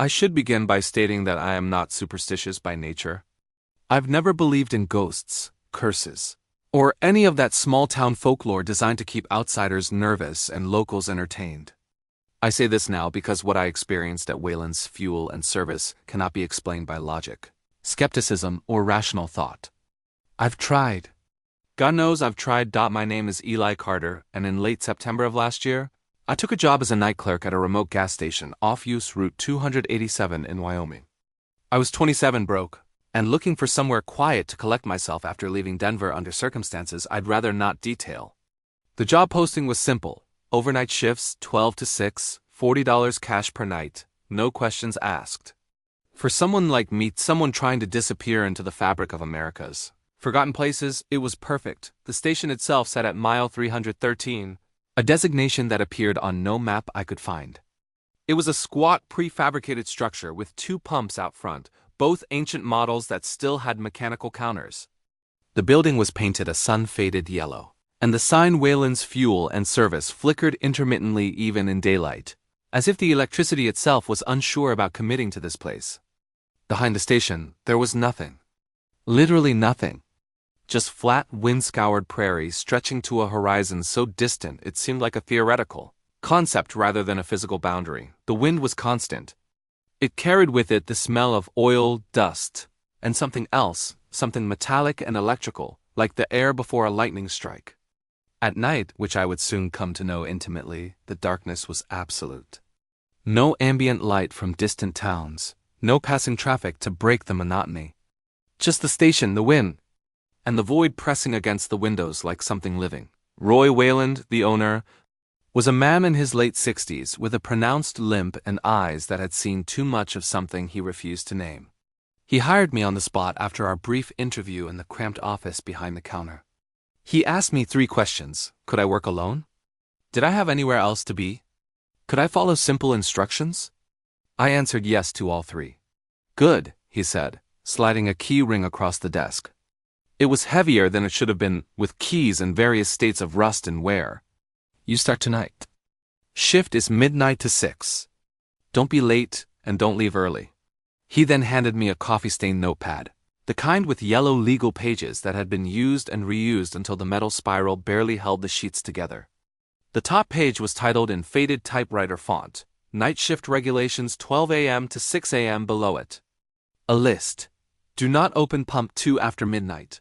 I should begin by stating that I am not superstitious by nature. I've never believed in ghosts, curses, or any of that small-town folklore designed to keep outsiders nervous and locals entertained. I say this now because what I experienced at Wayland's Fuel and Service cannot be explained by logic, skepticism, or rational thought. I've tried. God knows I've tried. My name is Eli Carter, and in late September of last year, I took a job as a night clerk at a remote gas station off-use Route 287 in Wyoming. I was 27 broke, and looking for somewhere quiet to collect myself after leaving Denver under circumstances I'd rather not detail. The job posting was simple: overnight shifts, 12 to 6, $40 cash per night, no questions asked. For someone like me, someone trying to disappear into the fabric of America's forgotten places, it was perfect. The station itself sat at mile 313, a designation that appeared on no map I could find. It was a squat, prefabricated structure with 2 pumps out front, both ancient models that still had mechanical counters. The building was painted a sun-faded yellow, and the sign Wayland's Fuel and Service flickered intermittently even in daylight, as if the electricity itself was unsure about committing to this place. Behind the station, there was nothing. Literally nothing. Just flat, wind-scoured prairie stretching to a horizon so distant it seemed like a theoretical concept rather than a physical boundary. The wind was constant. It carried with it the smell of oil, dust, and something else, something metallic and electrical, like the air before a lightning strike. At night, which I would soon come to know intimately, the darkness was absolute. No ambient light from distant towns, no passing traffic to break the monotony. Just the station, the wind, and the void pressing against the windows like something living. Roy Wayland, the owner, was a man in his late 60s with a pronounced limp and eyes that had seen too much of something he refused to name. He hired me on the spot after our brief interview in the cramped office behind the counter. He asked me 3 questions. Could I work alone? Did I have anywhere else to be? Could I follow simple instructions? I answered yes to all 3. Good, he said, sliding a key ring across the desk. It was heavier than it should have been, with keys in various states of rust and wear. You start tonight. Shift is midnight to 6. Don't be late and don't leave early. He then handed me a coffee-stained notepad, the kind with yellow legal pages that had been used and reused until the metal spiral barely held the sheets together. The top page was titled in faded typewriter font, Night Shift Regulations 12 a.m. to 6 a.m. below it. A list. Do not open pump 2 after midnight,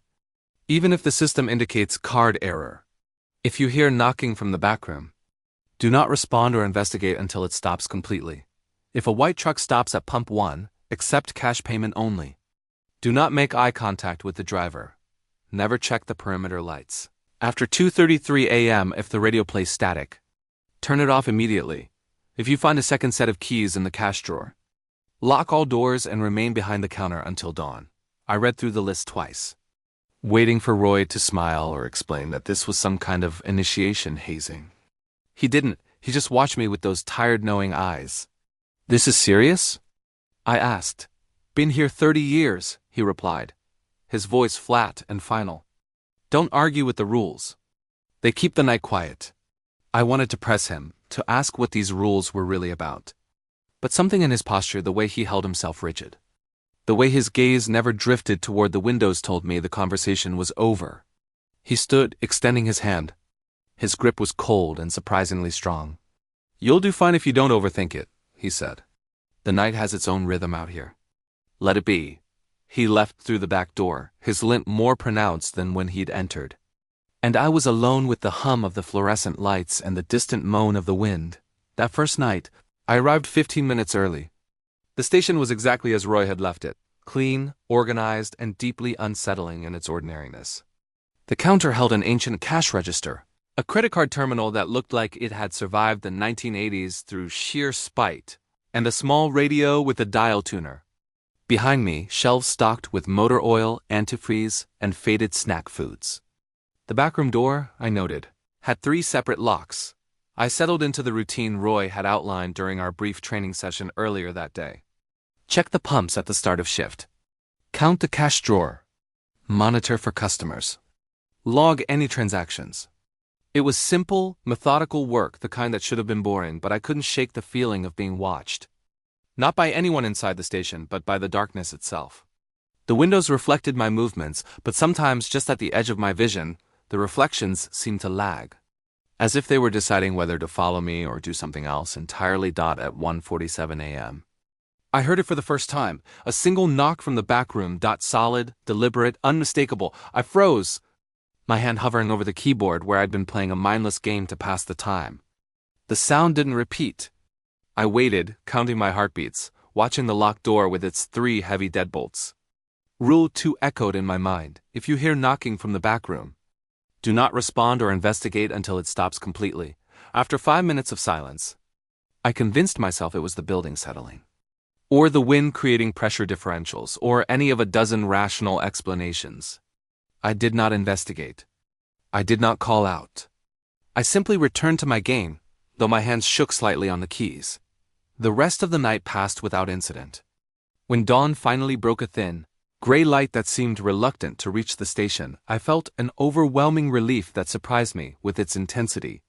even if the system indicates card error. If you hear knocking from the back room, do not respond or investigate until it stops completely. If a white truck stops at pump 1, accept cash payment only. Do not make eye contact with the driver. Never check the perimeter lights. After 2:33 a.m. if the radio plays static, turn it off immediately. If you find a second set of keys in the cash drawer, lock all doors and remain behind the counter until dawn. I read through the list twice, waiting for Roy to smile or explain that this was some kind of initiation hazing. He didn't. He just watched me with those tired, knowing eyes. This is serious? I asked. Been here 30 years, he replied, his voice flat and final. Don't argue with the rules. They keep the night quiet. I wanted to press him, to ask what these rules were really about. But something in his posture, the way he held himself rigid, the way his gaze never drifted toward the windows told me the conversation was over. He stood, extending his hand. His grip was cold and surprisingly strong. You'll do fine if you don't overthink it, he said. The night has its own rhythm out here. Let it be. He left through the back door, his limp more pronounced than when he'd entered. And I was alone with the hum of the fluorescent lights and the distant moan of the wind. That first night, I arrived 15 minutes early. The station was exactly as Roy had left it, clean, organized, and deeply unsettling in its ordinariness. The counter held an ancient cash register, a credit card terminal that looked like it had survived the 1980s through sheer spite, and a small radio with a dial tuner. Behind me, shelves stocked with motor oil, antifreeze, and faded snack foods. The backroom door, I noted, had 3 separate locks. I settled into the routine Roy had outlined during our brief training session earlier that day. Check the pumps at the start of shift. Count the cash drawer. Monitor for customers. Log any transactions. It was simple, methodical work, the kind that should have been boring, but I couldn't shake the feeling of being watched. Not by anyone inside the station, but by the darkness itself. The windows reflected my movements, but sometimes just at the edge of my vision, the reflections seemed to lag, as if they were deciding whether to follow me or do something else entirely. At 1:47 a.m. I heard it for the first time, a single knock from the back room. Solid, deliberate, unmistakable. I froze, my hand hovering over the keyboard where I'd been playing a mindless game to pass the time. The sound didn't repeat. I waited, counting my heartbeats, watching the locked door with its 3 heavy deadbolts. Rule 2 echoed in my mind: if you hear knocking from the back room, do not respond or investigate until it stops completely. After 5 minutes of silence, I convinced myself it was the building settling, or the wind creating pressure differentials, or any of a dozen rational explanations. I did not investigate. I did not call out. I simply returned to my game, though my hands shook slightly on the keys. The rest of the night passed without incident. When dawn finally broke a thin, gray light that seemed reluctant to reach the station, I felt an overwhelming relief that surprised me with its intensity.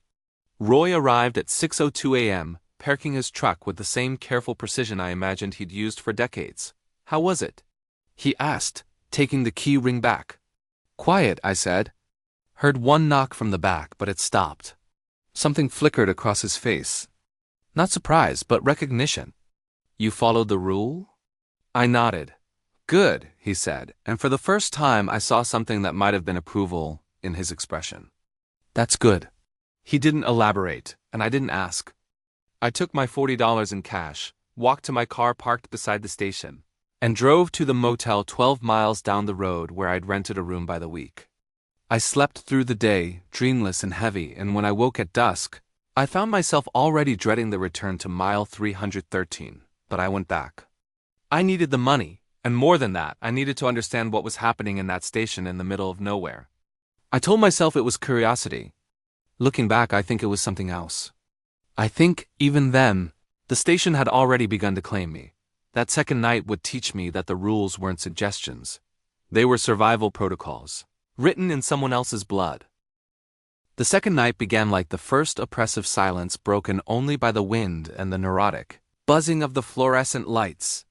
Roy arrived at 6:02 a.m., parking his truck with the same careful precision I imagined he'd used for decades. "How was it?" he asked, taking the key ring back. "Quiet," I said. Heard one knock from the back, but it stopped. Something flickered across his face. Not surprise, but recognition. "You followed the rule?" I nodded. "Good," he said, and for the first time I saw something that might have been approval in his expression. "That's good." He didn't elaborate, and I didn't ask. I took my $40 in cash, walked to my car parked beside the station, and drove to the motel 12 miles down the road where I'd rented a room by the week. I slept through the day, dreamless and heavy, and when I woke at dusk, I found myself already dreading the return to mile 313, but I went back. I needed the money, and more than that, I needed to understand what was happening in that station in the middle of nowhere. I told myself it was curiosity. Looking back, I think it was something else. I think, even then, the station had already begun to claim me. That second night would teach me that the rules weren't suggestions. They were survival protocols, written in someone else's blood. The second night began like the first oppressive silence, broken only by the wind and the neurotic buzzing of the fluorescent lights.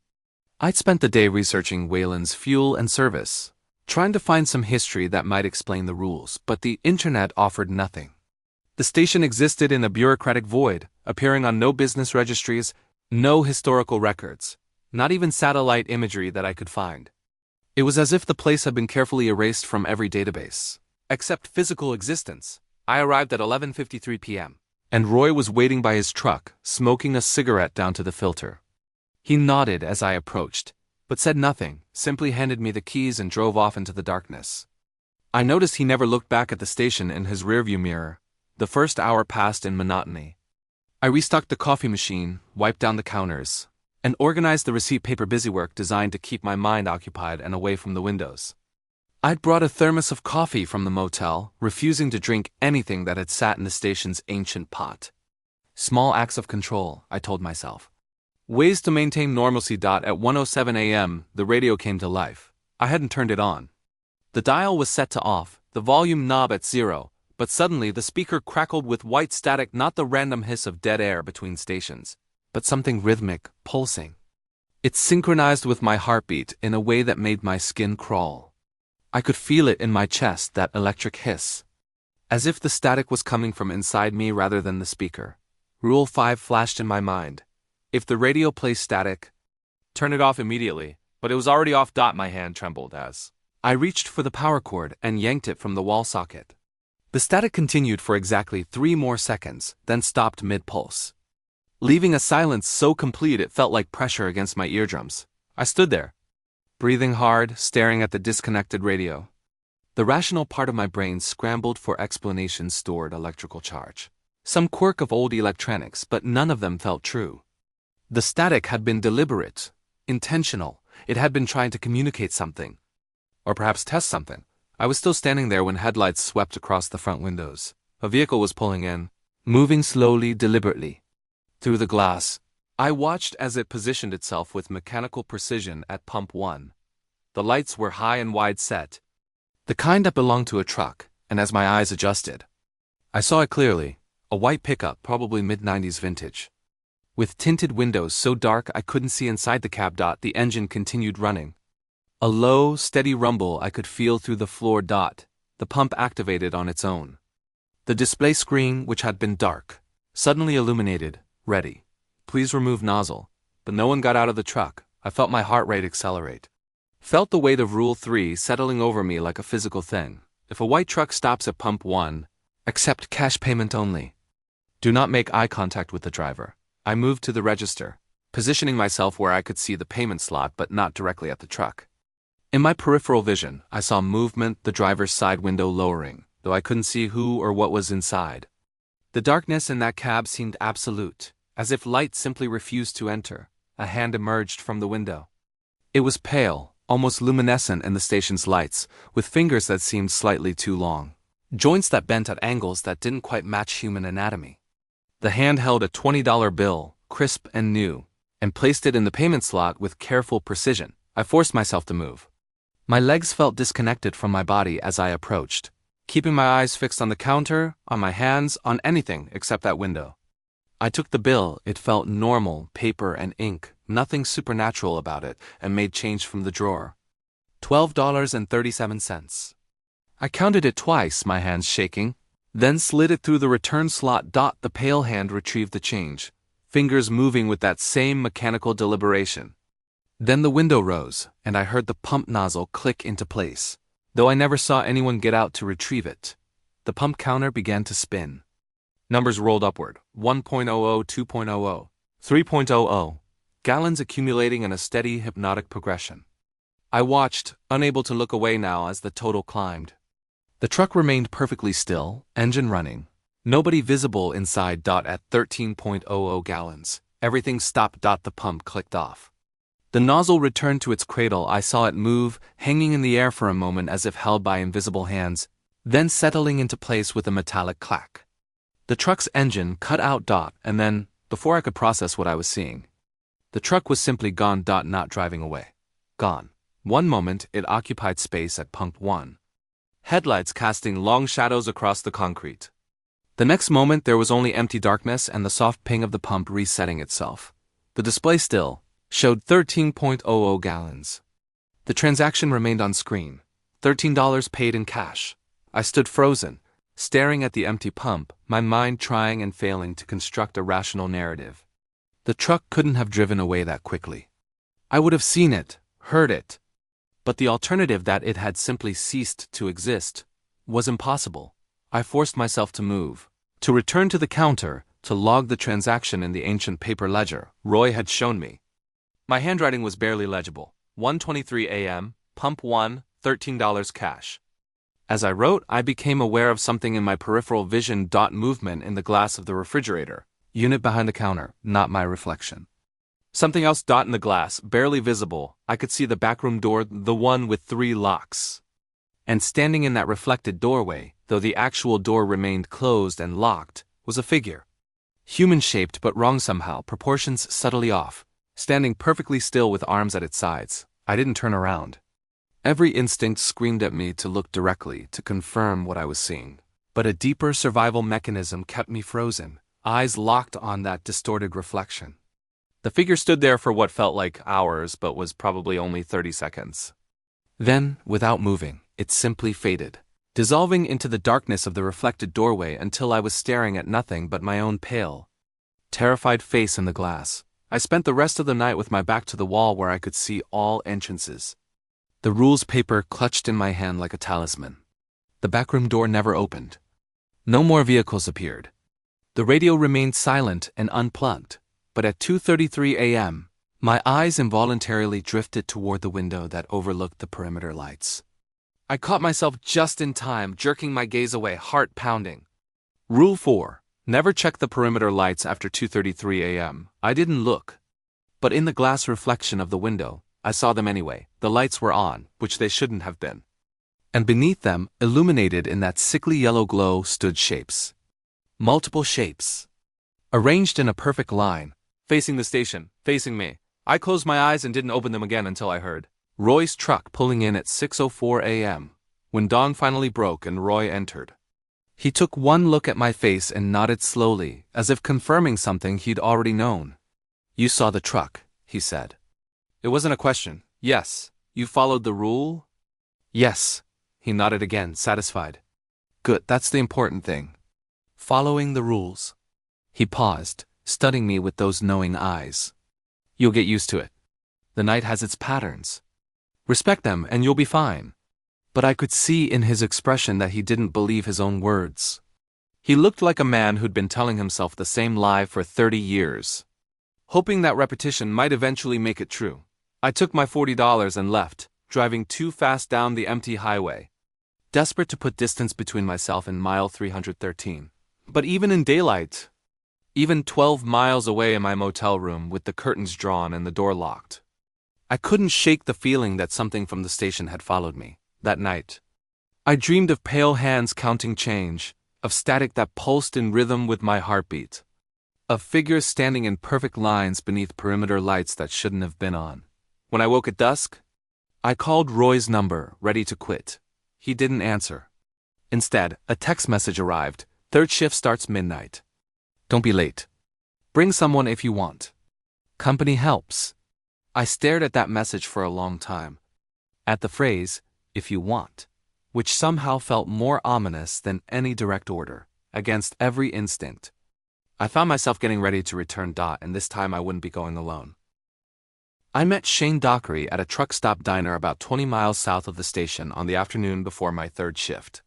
I'd spent the day researching Wayland's fuel and service, trying to find some history that might explain the rules, but the internet offered nothing. The station existed in a bureaucratic void, appearing on no business registries, no historical records, not even satellite imagery that I could find. It was as if the place had been carefully erased from every database, except physical existence. I arrived at 11:53 p.m., and Roy was waiting by his truck, smoking a cigarette down to the filter. He nodded as I approached, but said nothing, simply handed me the keys and drove off into the darkness. I noticed he never looked back at the station in his rearview mirror. The first hour passed in monotony. I restocked the coffee machine, wiped down the counters, and organized the receipt paper busywork designed to keep my mind occupied and away from the windows. I'd brought a thermos of coffee from the motel, refusing to drink anything that had sat in the station's ancient pot. Small acts of control, I told myself. Ways to maintain normalcy. At 1:07 a.m., the radio came to life. I hadn't turned it on. The dial was set to off, the volume knob at 0, but suddenly the speaker crackled with white static, not the random hiss of dead air between stations, but something rhythmic, pulsing. It synchronized with my heartbeat in a way that made my skin crawl. I could feel it in my chest, that electric hiss, as if the static was coming from inside me rather than the speaker. Rule 5 flashed in my mind. If the radio plays static, turn it off immediately, but it was already off. My hand trembled as I reached for the power cord and yanked it from the wall socket. The static continued for exactly 3 more seconds, then stopped mid-pulse, leaving a silence so complete it felt like pressure against my eardrums. I stood there, breathing hard, staring at the disconnected radio. The rational part of my brain scrambled for explanations: stored electrical charge, some quirk of old electronics, but none of them felt true. The static had been deliberate, intentional. It had been trying to communicate something, or perhaps test something. I was still standing there when headlights swept across the front windows. A vehicle was pulling in, moving slowly, deliberately. Through the glass, I watched as it positioned itself with mechanical precision at pump 1. The lights were high and wide set, the kind that belonged to a truck, and as my eyes adjusted, I saw it clearly: a white pickup, probably mid-90s vintage, With tinted windows so dark I couldn't see inside the cab. The engine continued running. A low, steady rumble I could feel through the floor. The pump activated on its own. The display screen, which had been dark, suddenly illuminated. Ready. Please remove nozzle. But no one got out of the truck. I felt my heart rate accelerate. Felt the weight of Rule 3 settling over me like a physical thing. If a white truck stops at pump 1, accept cash payment only. Do not make eye contact with the driver. I moved to the register, positioning myself where I could see the payment slot but not directly at the truck. In my peripheral vision, I saw movement, the driver's side window lowering, though I couldn't see who or what was inside. The darkness in that cab seemed absolute, as if light simply refused to enter. A hand emerged from the window. It was pale, almost luminescent in the station's lights, with fingers that seemed slightly too long, joints that bent at angles that didn't quite match human anatomy. The hand held a $20 bill, crisp and new, and placed it in the payment slot with careful precision. I forced myself to move. My legs felt disconnected from my body as I approached, keeping my eyes fixed on the counter, on my hands, on anything except that window. I took the bill. It felt normal, paper and ink, nothing supernatural about it, and made change from the drawer. $12.37. I counted it twice, my hands shaking, then slid it through the return slot. The pale hand retrieved the change, fingers moving with that same mechanical deliberation. Then the window rose, and I heard the pump nozzle click into place, though I never saw anyone get out to retrieve it. The pump counter began to spin. Numbers rolled upward, 1.00, 2.00, 3.00, gallons accumulating in a steady, hypnotic progression. I watched, unable to look away now as the total climbed. The truck remained perfectly still, engine running. Nobody visible inside. At 13.00 gallons, everything stopped. The pump clicked off. The nozzle returned to its cradle. I saw it move, hanging in the air for a moment as if held by invisible hands, then settling into place with a metallic clack. The truck's engine cut out. And then, before I could process what I was seeing, the truck was simply gone. Not driving away. Gone. One moment it occupied space at pump 1. Headlights casting long shadows across the concrete. The next moment there was only empty darkness and the soft ping of the pump resetting itself. The display still showed 13.00 gallons. The transaction remained on screen. $13 paid in cash. I stood frozen, staring at the empty pump, my mind trying and failing to construct a rational narrative. The truck couldn't have driven away that quickly. I would have seen it, heard it. But the alternative, that it had simply ceased to exist, was impossible. I forced myself to move, to return to the counter, to log the transaction in the ancient paper ledger Roy had shown me. My handwriting was barely legible. 1:23 a.m., pump 1, $13 cash. As I wrote, I became aware of something in my peripheral vision. Movement in the glass of the refrigerator unit behind the counter, not my reflection. Something else. In the glass, barely visible, I could see the backroom door, the one with 3 locks. And standing in that reflected doorway, though the actual door remained closed and locked, was a figure. Human-shaped but wrong somehow, proportions subtly off, standing perfectly still with arms at its sides. I didn't turn around. Every instinct screamed at me to look directly, to confirm what I was seeing. But a deeper survival mechanism kept me frozen, eyes locked on that distorted reflection. The figure stood there for what felt like hours but was probably only 30 seconds. Then, without moving, it simply faded, dissolving into the darkness of the reflected doorway until I was staring at nothing but my own pale, terrified face in the glass. I spent the rest of the night with my back to the wall where I could see all entrances. The rules paper clutched in my hand like a talisman. The backroom door never opened. No more vehicles appeared. The radio remained silent and unplugged. But at 2:33 a.m., my eyes involuntarily drifted toward the window that overlooked the perimeter lights. I caught myself just in time, jerking my gaze away, heart pounding. Rule 4. Never check the perimeter lights after 2:33 a.m. I didn't look. But in the glass reflection of the window, I saw them anyway. The lights were on, which they shouldn't have been. And beneath them, illuminated in that sickly yellow glow, stood shapes. Multiple shapes. Arranged in a perfect line. Facing the station, facing me. I closed my eyes and didn't open them again until I heard Roy's truck pulling in at 6:04 a.m. When dawn finally broke and Roy entered. He took one look at my face and nodded slowly, as if confirming something he'd already known. You saw the truck, he said. It wasn't a question. Yes. You followed the rule? Yes. He nodded again, satisfied. Good, that's the important thing. Following the rules. He paused, studying me with those knowing eyes. You'll get used to it. The night has its patterns. Respect them and you'll be fine. But I could see in his expression that he didn't believe his own words. He looked like a man who'd been telling himself the same lie for 30 years. Hoping that repetition might eventually make it true, I took my $40 and left, driving too fast down the empty highway. Desperate to put distance between myself and mile 313. But even in daylight, even 12 miles away in my motel room with the curtains drawn and the door locked, I couldn't shake the feeling that something from the station had followed me, that night. I dreamed of pale hands counting change, of static that pulsed in rhythm with my heartbeat, of figures standing in perfect lines beneath perimeter lights that shouldn't have been on. When I woke at dusk, I called Roy's number, ready to quit. He didn't answer. Instead, a text message arrived. Third shift starts midnight. Don't be late. Bring someone if you want. Company helps. I stared at that message for a long time. At the phrase, if you want, which somehow felt more ominous than any direct order, against every instinct. I found myself getting ready to return Dot, and this time I wouldn't be going alone. I met Shane Dockery at a truck stop diner about 20 miles south of the station on the afternoon before my third shift.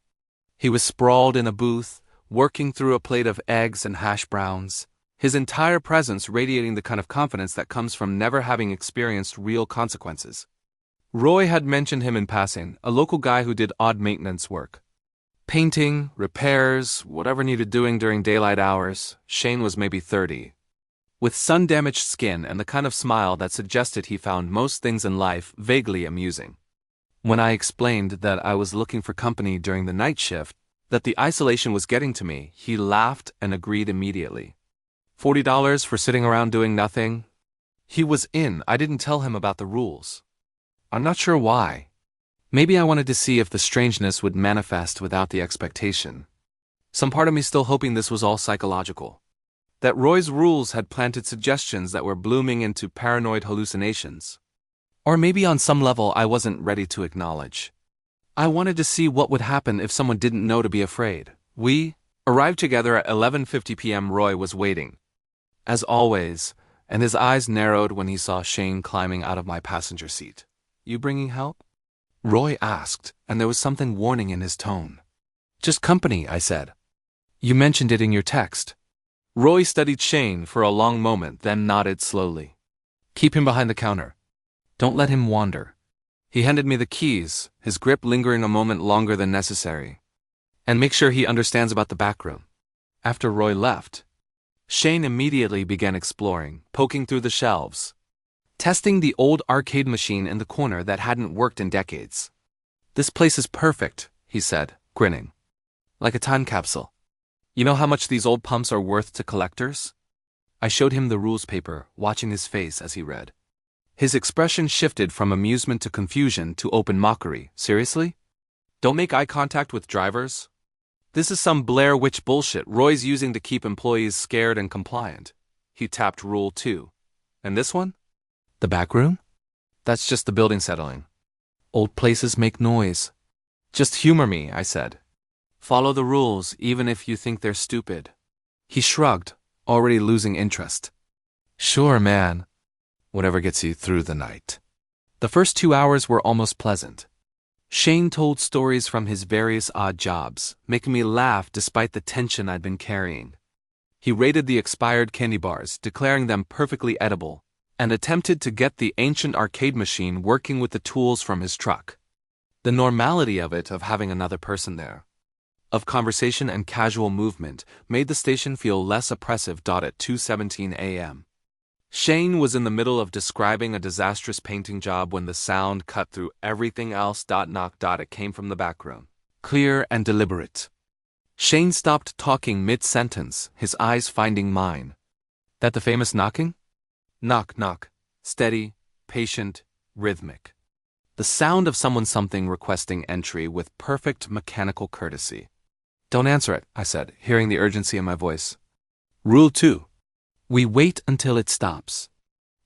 He was sprawled in a booth, working through a plate of eggs and hash browns, his entire presence radiating the kind of confidence that comes from never having experienced real consequences. Roy had mentioned him in passing, a local guy who did odd maintenance work. Painting, repairs, whatever needed doing during daylight hours. Shane was maybe 30. With sun-damaged skin and the kind of smile that suggested he found most things in life vaguely amusing. When I explained that I was looking for company during the night shift, that the isolation was getting to me, he laughed and agreed immediately. $40 for sitting around doing nothing? He was in. I didn't tell him about the rules. I'm not sure why. Maybe I wanted to see if the strangeness would manifest without the expectation. Some part of me still hoping this was all psychological. That Roy's rules had planted suggestions that were blooming into paranoid hallucinations. Or maybe on some level I wasn't ready to acknowledge. I wanted to see what would happen if someone didn't know to be afraid. We arrived together at 11:50 p.m. Roy was waiting, as always, and his eyes narrowed when he saw Shane climbing out of my passenger seat. You bringing help? Roy asked, and there was something warning in his tone. Just company, I said. You mentioned it in your text. Roy studied Shane for a long moment, then nodded slowly. Keep him behind the counter. Don't let him wander. He handed me the keys, his grip lingering a moment longer than necessary. And make sure he understands about the back room. After Roy left, Shane immediately began exploring, poking through the shelves, testing the old arcade machine in the corner that hadn't worked in decades. This place is perfect, he said, grinning. Like a time capsule. You know how much these old pumps are worth to collectors? I showed him the rules paper, watching his face as he read. His expression shifted from amusement to confusion to open mockery. Seriously? Don't make eye contact with drivers? This is some Blair Witch bullshit Roy's using to keep employees scared and compliant. He tapped Rule 2. And this one? The back room? That's just the building settling. Old places make noise. Just humor me, I said. Follow the rules, even if you think they're stupid. He shrugged, already losing interest. Sure, man. Whatever gets you through the night. The first 2 hours were almost pleasant. Shane told stories from his various odd jobs, making me laugh despite the tension I'd been carrying. He rated the expired candy bars, declaring them perfectly edible, and attempted to get the ancient arcade machine working with the tools from his truck. The normality of it, of having another person there, of conversation and casual movement, made the station feel less oppressive. At 2:17 a.m. Shane was in the middle of describing a disastrous painting job when the sound cut through everything else. Knock. It came from the back room, clear and deliberate. Shane stopped talking mid-sentence, his eyes finding mine. That the famous knocking? Knock. Steady, patient, rhythmic. The sound of something requesting entry with perfect mechanical courtesy. Don't answer it, I said, hearing the urgency in my voice. Rule 2. We wait until it stops.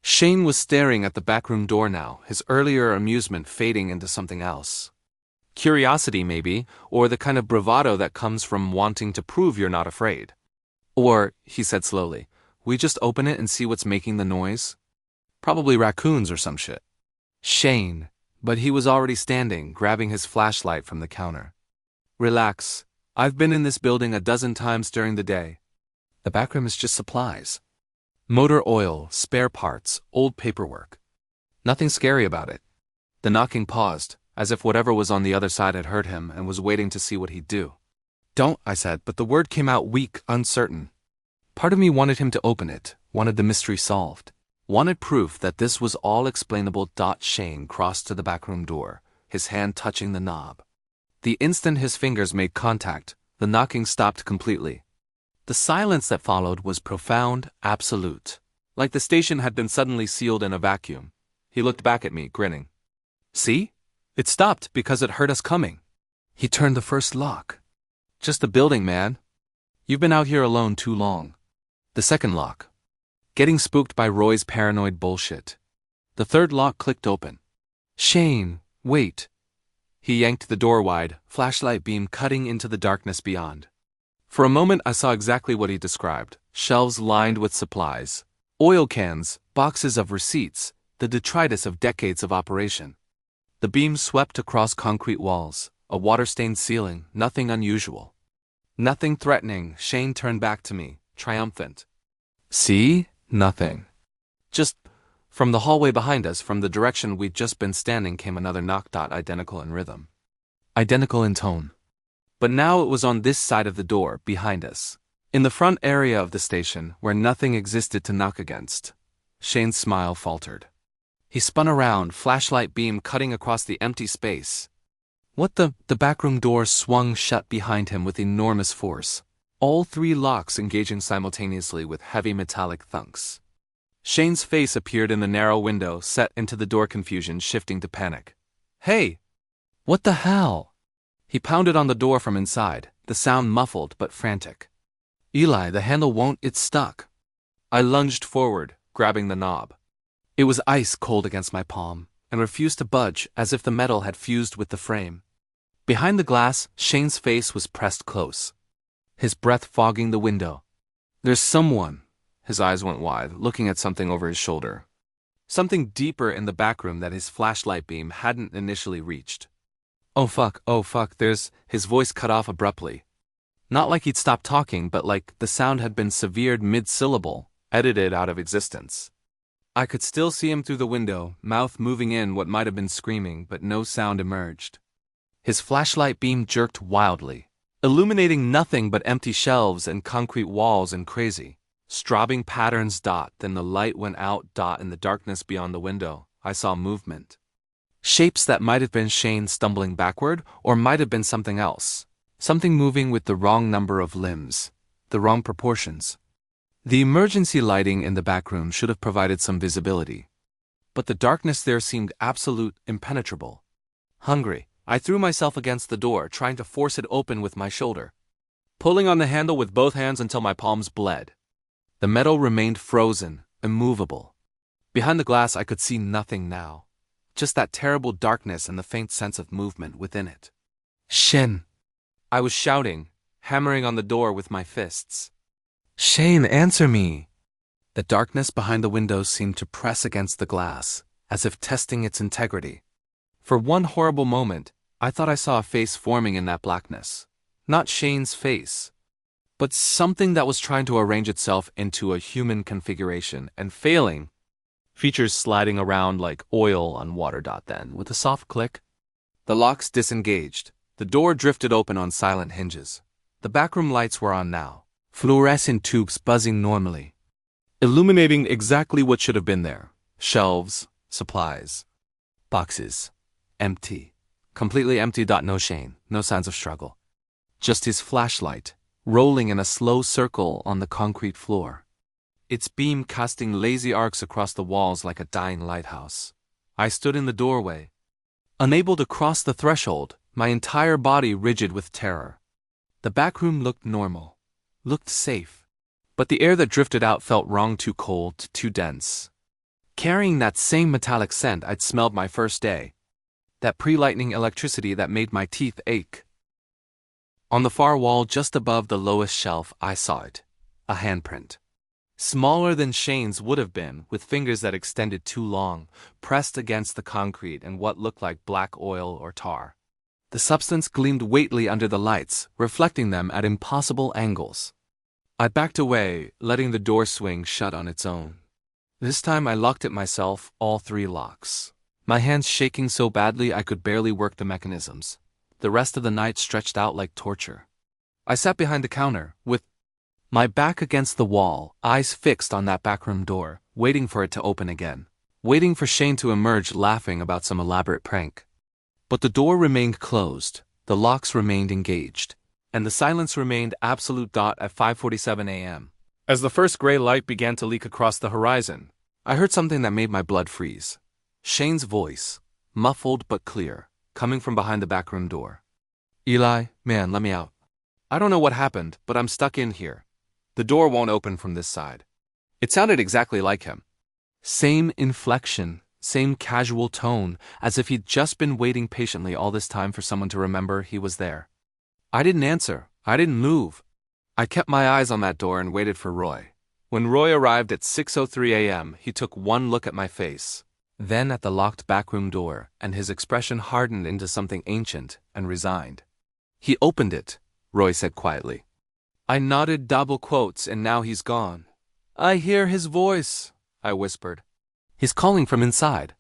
Shane was staring at the backroom door now, his earlier amusement fading into something else. Curiosity, maybe, or the kind of bravado that comes from wanting to prove you're not afraid. Or, he said slowly, we just open it and see what's making the noise? Probably raccoons or some shit. Shane, but he was already standing, grabbing his flashlight from the counter. Relax, I've been in this building a dozen times during the day. The backroom is just supplies. Motor oil, spare parts, old paperwork. Nothing scary about it. The knocking paused, as if whatever was on the other side had heard him and was waiting to see what he'd do. Don't, I said, but the word came out weak, uncertain. Part of me wanted him to open it, wanted the mystery solved. Wanted proof that this was all explainable. Shane crossed to the backroom door, his hand touching the knob. The instant his fingers made contact, the knocking stopped completely. The silence that followed was profound, absolute. Like the station had been suddenly sealed in a vacuum. He looked back at me, grinning. See? It stopped because it heard us coming. He turned the first lock. Just the building, man. You've been out here alone too long. The second lock. Getting spooked by Roy's paranoid bullshit. The third lock clicked open. Shane, wait. He yanked the door wide, flashlight beam cutting into the darkness beyond. For a moment I saw exactly what he described. Shelves lined with supplies. Oil cans, boxes of receipts, the detritus of decades of operation. The beam swept across concrete walls, a water-stained ceiling, nothing unusual. Nothing threatening. Shane turned back to me, triumphant. See? Nothing. Just, from the hallway behind us, from the direction we'd just been standing, came another knock. Identical in rhythm. Identical in tone. But now it was on this side of the door, behind us. In the front area of the station, where nothing existed to knock against. Shane's smile faltered. He spun around, flashlight beam cutting across the empty space. The backroom door swung shut behind him with enormous force. All three locks engaging simultaneously with heavy metallic thunks. Shane's face appeared in the narrow window, set into the door, confusion shifting to panic. Hey! What the hell? He pounded on the door from inside, the sound muffled but frantic. Eli, the handle won't, it's stuck. I lunged forward, grabbing the knob. It was ice cold against my palm, and refused to budge, as if the metal had fused with the frame. Behind the glass, Shane's face was pressed close, his breath fogging the window. There's someone, his eyes went wide, looking at something over his shoulder. Something deeper in the backroom that his flashlight beam hadn't initially reached. Oh fuck, his voice cut off abruptly. Not like he'd stopped talking, but like the sound had been severed mid-syllable, edited out of existence. I could still see him through the window, mouth moving in what might have been screaming, but no sound emerged. His flashlight beam jerked wildly, illuminating nothing but empty shelves and concrete walls and crazy, strobing patterns. Then the light went out. In the darkness beyond the window, I saw movement. Shapes that might have been Shane stumbling backward, or might have been something else. Something moving with the wrong number of limbs, the wrong proportions. The emergency lighting in the back room should have provided some visibility. But the darkness there seemed absolute, impenetrable. Hungry, I threw myself against the door, trying to force it open with my shoulder, pulling on the handle with both hands until my palms bled. The metal remained frozen, immovable. Behind the glass I could see nothing now. Just that terrible darkness and the faint sense of movement within it. Shin! I was shouting, hammering on the door with my fists. Shane, answer me! The darkness behind the windows seemed to press against the glass, as if testing its integrity. For one horrible moment, I thought I saw a face forming in that blackness. Not Shane's face, but something that was trying to arrange itself into a human configuration and failing. Features sliding around like oil on water. Then, with a soft click, the locks disengaged. The door drifted open on silent hinges. The backroom lights were on now, fluorescent tubes buzzing normally, illuminating exactly what should have been there. Shelves, supplies, boxes. Empty. Completely empty. No Shane, no signs of struggle. Just his flashlight, rolling in a slow circle on the concrete floor. Its beam casting lazy arcs across the walls like a dying lighthouse. I stood in the doorway, unable to cross the threshold, my entire body rigid with terror. The back room looked normal, looked safe, but the air that drifted out felt wrong, too cold, too dense. carrying that same metallic scent I'd smelled my first day. That pre-lightning electricity that made my teeth ache. On the far wall just above the lowest shelf, I saw it. A handprint. Smaller than Shane's would have been, with fingers that extended too long, pressed against the concrete and what looked like black oil or tar. The substance gleamed weightily under the lights, reflecting them at impossible angles. I backed away, letting the door swing shut on its own. This time I locked it myself, all 3 locks. My hands shaking so badly I could barely work the mechanisms. The rest of the night stretched out like torture. I sat behind the counter, with my back against the wall, eyes fixed on that backroom door, waiting for it to open again. Waiting for Shane to emerge laughing about some elaborate prank. But the door remained closed, the locks remained engaged, and the silence remained absolute. At 5:47 a.m. As the first gray light began to leak across the horizon, I heard something that made my blood freeze. Shane's voice, muffled but clear, coming from behind the backroom door. "Eli, man, let me out. I don't know what happened, but I'm stuck in here. The door won't open from this side." It sounded exactly like him. Same inflection, same casual tone, as if he'd just been waiting patiently all this time for someone to remember he was there. I didn't answer. I didn't move. I kept my eyes on that door and waited for Roy. When Roy arrived at 6:03 a.m., he took one look at my face, then at the locked backroom door, and his expression hardened into something ancient and resigned. "He opened it," Roy said quietly. I nodded double quotes, and now he's gone. "I hear his voice," I whispered. "He's calling from inside."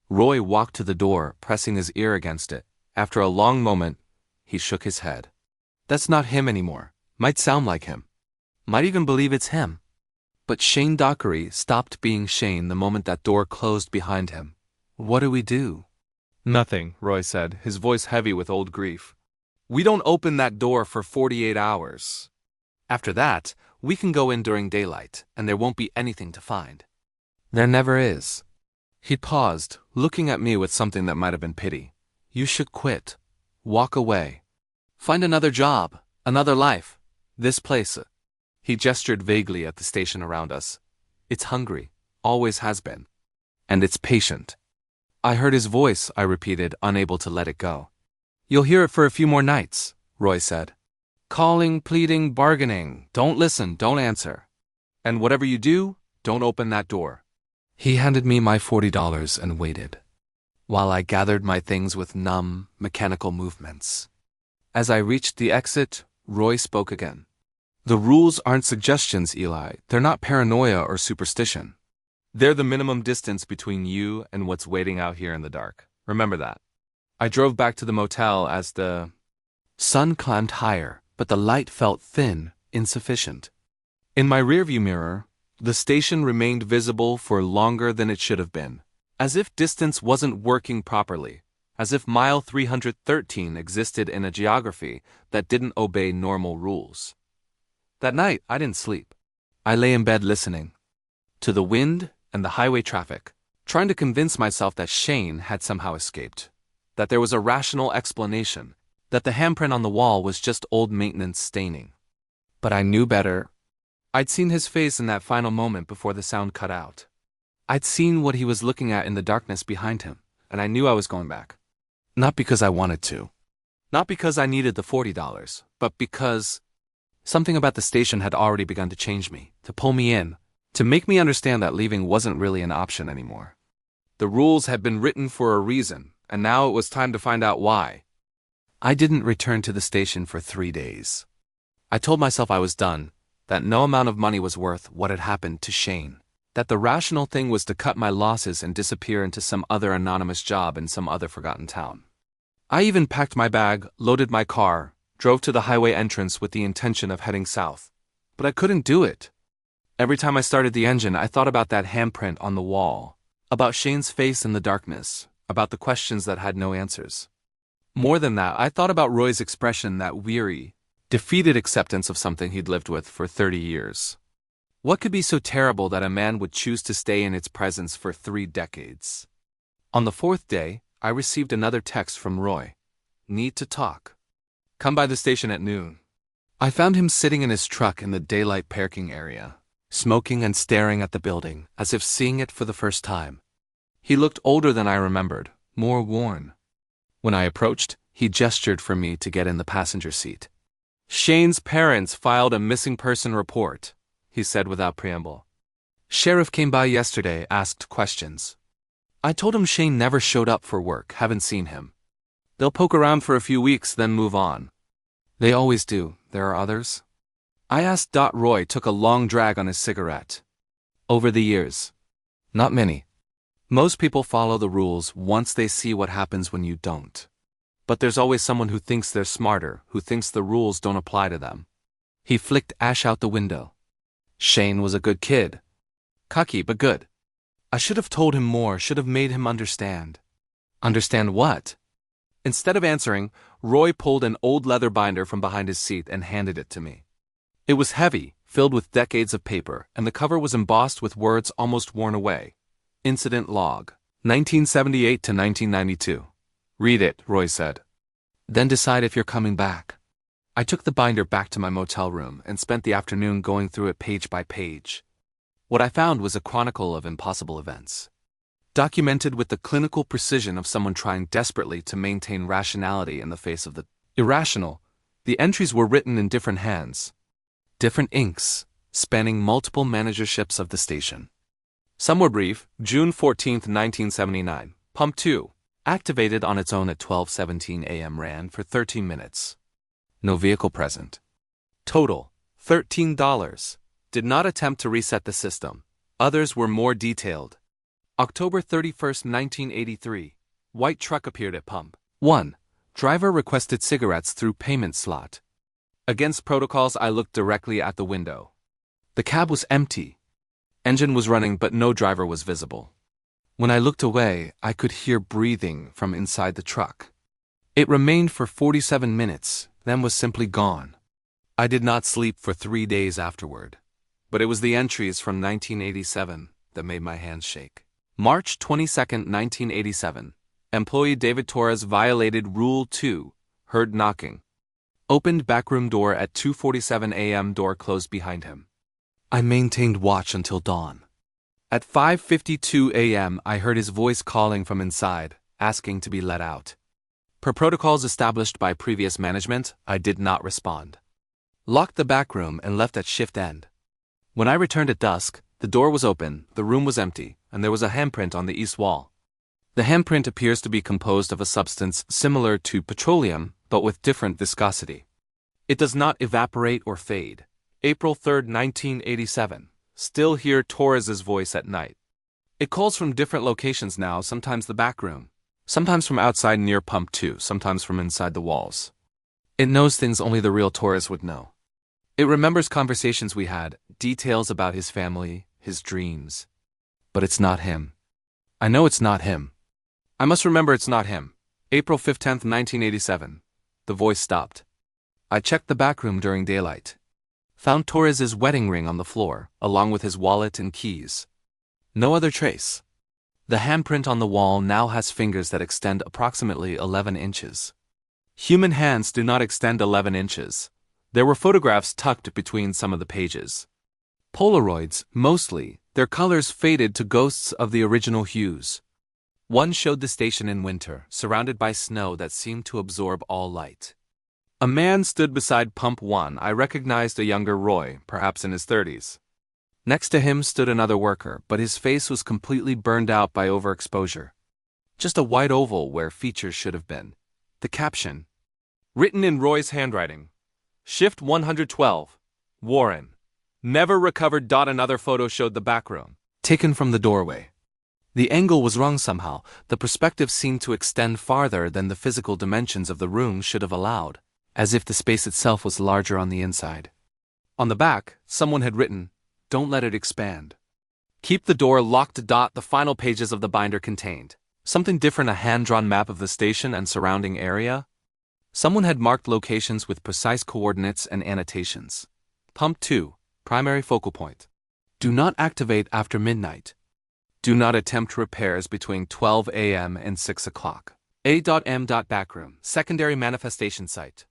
Roy walked to the door, pressing his ear against it. After a long moment, he shook his head. "That's not him anymore. Might sound like him. Might even believe it's him." But Shane Dockery stopped being Shane the moment that door closed behind him. "What do we do?" "Nothing," Roy said, his voice heavy with old grief. "We don't open that door for 48 hours. After that, we can go in during daylight, and there won't be anything to find." "There never is." He paused, looking at me with something that might have been pity. "You should quit. Walk away. Find another job, another life. This place." He gestured vaguely at the station around us. "It's hungry, always has been. And it's patient." "I heard his voice," I repeated, unable to let it go. "You'll hear it for a few more nights," Roy said. "Calling, pleading, bargaining. Don't listen, don't answer. And whatever you do, don't open that door." He handed me my $40 and waited, while I gathered my things with numb, mechanical movements. As I reached the exit, Roy spoke again. "The rules aren't suggestions, Eli. They're not paranoia or superstition. They're the minimum distance between you and what's waiting out here in the dark. Remember that." I drove back to the motel as the sun climbed higher, but the light felt thin, insufficient. In my rearview mirror, the station remained visible for longer than it should have been, as if distance wasn't working properly, as if mile 313 existed in a geography that didn't obey normal rules. That night, I didn't sleep. I lay in bed listening to the wind and the highway traffic, trying to convince myself that Shane had somehow escaped, that there was a rational explanation, that the handprint on the wall was just old maintenance staining. But I knew better. I'd seen his face in that final moment before the sound cut out. I'd seen what he was looking at in the darkness behind him, and I knew I was going back. Not because I wanted to. Not because I needed the $40, but because something about the station had already begun to change me, to pull me in, to make me understand that leaving wasn't really an option anymore. The rules had been written for a reason, and now it was time to find out why. I didn't return to the station for 3 days. I told myself I was done, that no amount of money was worth what had happened to Shane, that the rational thing was to cut my losses and disappear into some other anonymous job in some other forgotten town. I even packed my bag, loaded my car, drove to the highway entrance with the intention of heading south. But I couldn't do it. Every time I started the engine, I thought about that handprint on the wall, about Shane's face in the darkness, about the questions that had no answers. More than that, I thought about Roy's expression, that weary, defeated acceptance of something he'd lived with for 30 years. What could be so terrible that a man would choose to stay in its presence for 3 decades? On the 4th day, I received another text from Roy. "Need to talk. Come by the station at noon." I found him sitting in his truck in the daylight parking area. smoking and staring at the building, as if seeing it for the first time. He looked older than I remembered, more worn. When I approached, he gestured for me to get in the passenger seat. "Shane's parents filed a missing person report," he said without preamble. "Sheriff came by yesterday, asked questions. I told him Shane never showed up for work, haven't seen him. They'll poke around for a few weeks, then move on. They always do, there are others." I asked. Roy took a long drag on his cigarette. "Over the years. Not many. Most people follow the rules once they see what happens when you don't. But there's always someone who thinks they're smarter, who thinks the rules don't apply to them." He flicked ash out the window. "Shane was a good kid. Cocky, but good. I should have told him more, should have made him understand." "Understand what?" Instead of answering, Roy pulled an old leather binder from behind his seat and handed it to me. It was heavy, filled with decades of paper, and the cover was embossed with words almost worn away. Incident log, 1978 to 1992. "Read it," Roy said. "Then decide if you're coming back." I took the binder back to my motel room and spent the afternoon going through it page by page. What I found was a chronicle of impossible events. Documented with the clinical precision of someone trying desperately to maintain rationality in the face of the irrational, the entries were written in different hands, different inks, spanning multiple managerships of the station. Some were brief. June 14, 1979. Pump 2. Activated on its own at 12:17 a.m. Ran for 13 minutes. No vehicle present. Total, $13. Did not attempt to reset the system. Others were more detailed. October 31, 1983. White truck appeared at pump 1. Driver requested cigarettes through payment slot. Against protocols, I looked directly at the window. The cab was empty. Engine was running, but no driver was visible. When I looked away, I could hear breathing from inside the truck. It remained for 47 minutes, then was simply gone. I did not sleep for 3 days afterward. But it was the entries from 1987 that made my hands shake. March 22, 1987. Employee David Torres violated Rule 2, heard knocking. Opened backroom door at 2:47 a.m. Door closed behind him. I maintained watch until dawn. At 5:52 a.m. I heard his voice calling from inside, asking to be let out. Per protocols established by previous management, I did not respond. Locked the back room and left at shift end. When I returned at dusk, the door was open, the room was empty, and there was a handprint on the east wall. The handprint appears to be composed of a substance similar to petroleum, but with different viscosity. It does not evaporate or fade. April 3, 1987. Still hear Torres's voice at night. It calls from different locations now, sometimes the back room, sometimes from outside near pump 2, sometimes from inside the walls. It knows things only the real Torres would know. It remembers conversations we had, details about his family, his dreams. But it's not him. I know it's not him. I must remember it's not him. April 15, 1987. The voice stopped. I checked the back room during daylight. Found Torres's wedding ring on the floor, along with his wallet and keys. No other trace. The handprint on the wall now has fingers that extend approximately 11 inches. Human hands do not extend 11 inches. There were photographs tucked between some of the pages. Polaroids, mostly, their colors faded to ghosts of the original hues. One showed the station in winter, surrounded by snow that seemed to absorb all light. A man stood beside pump 1. I recognized a younger Roy, perhaps in his 30s. Next to him stood another worker, but his face was completely burned out by overexposure. Just a white oval where features should have been. The caption, written in Roy's handwriting, Shift 112, Warren. Never recovered. Another photo showed the back room, taken from the doorway. The angle was wrong somehow. The perspective seemed to extend farther than the physical dimensions of the room should have allowed, as if the space itself was larger on the inside. On the back, someone had written, "Don't let it expand. Keep the door locked." The final pages of the binder contained something different, a hand-drawn map of the station and surrounding area. Someone had marked locations with precise coordinates and annotations. Pump 2, primary focal point. Do not activate after midnight. Do not attempt repairs between 12 a.m. and 6 o'clock. A.M. Backroom, secondary manifestation site.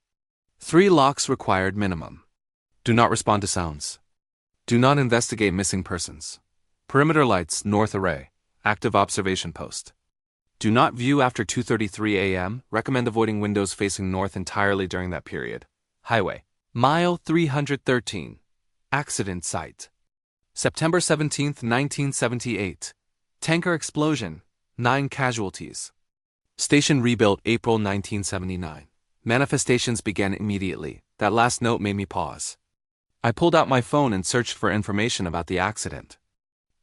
3 locks required minimum. Do not respond to sounds. Do not investigate missing persons. Perimeter lights, north array. Active observation post. Do not view after 2:33 a.m. Recommend avoiding windows facing north entirely during that period. Highway. Mile 313. Accident site. September 17, 1978. Tanker explosion. 9 casualties. Station rebuilt April 1979. Manifestations began immediately. That last note made me pause. I pulled out my phone and searched for information about the accident.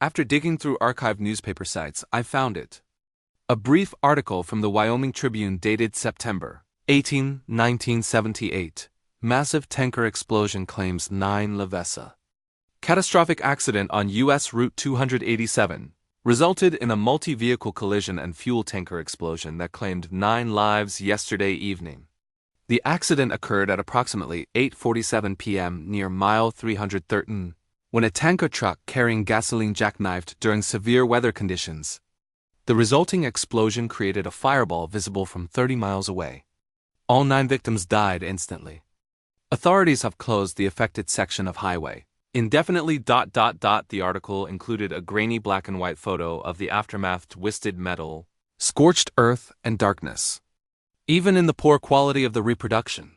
After digging through archived newspaper sites, I found it. A brief article from the Wyoming Tribune dated September 18, 1978. Massive tanker explosion claims 9 Levessa. Catastrophic accident on U.S. Route 287 resulted in a multi-vehicle collision and fuel tanker explosion that claimed 9 lives yesterday evening. The accident occurred at approximately 8:47 p.m. near mile 313, when a tanker truck carrying gasoline jackknifed during severe weather conditions. The resulting explosion created a fireball visible from 30 miles away. All 9 victims died instantly. Authorities have closed the affected section of highway indefinitely. The article included a grainy black and white photo of the aftermath: twisted metal, scorched earth, and darkness. Even in the poor quality of the reproduction,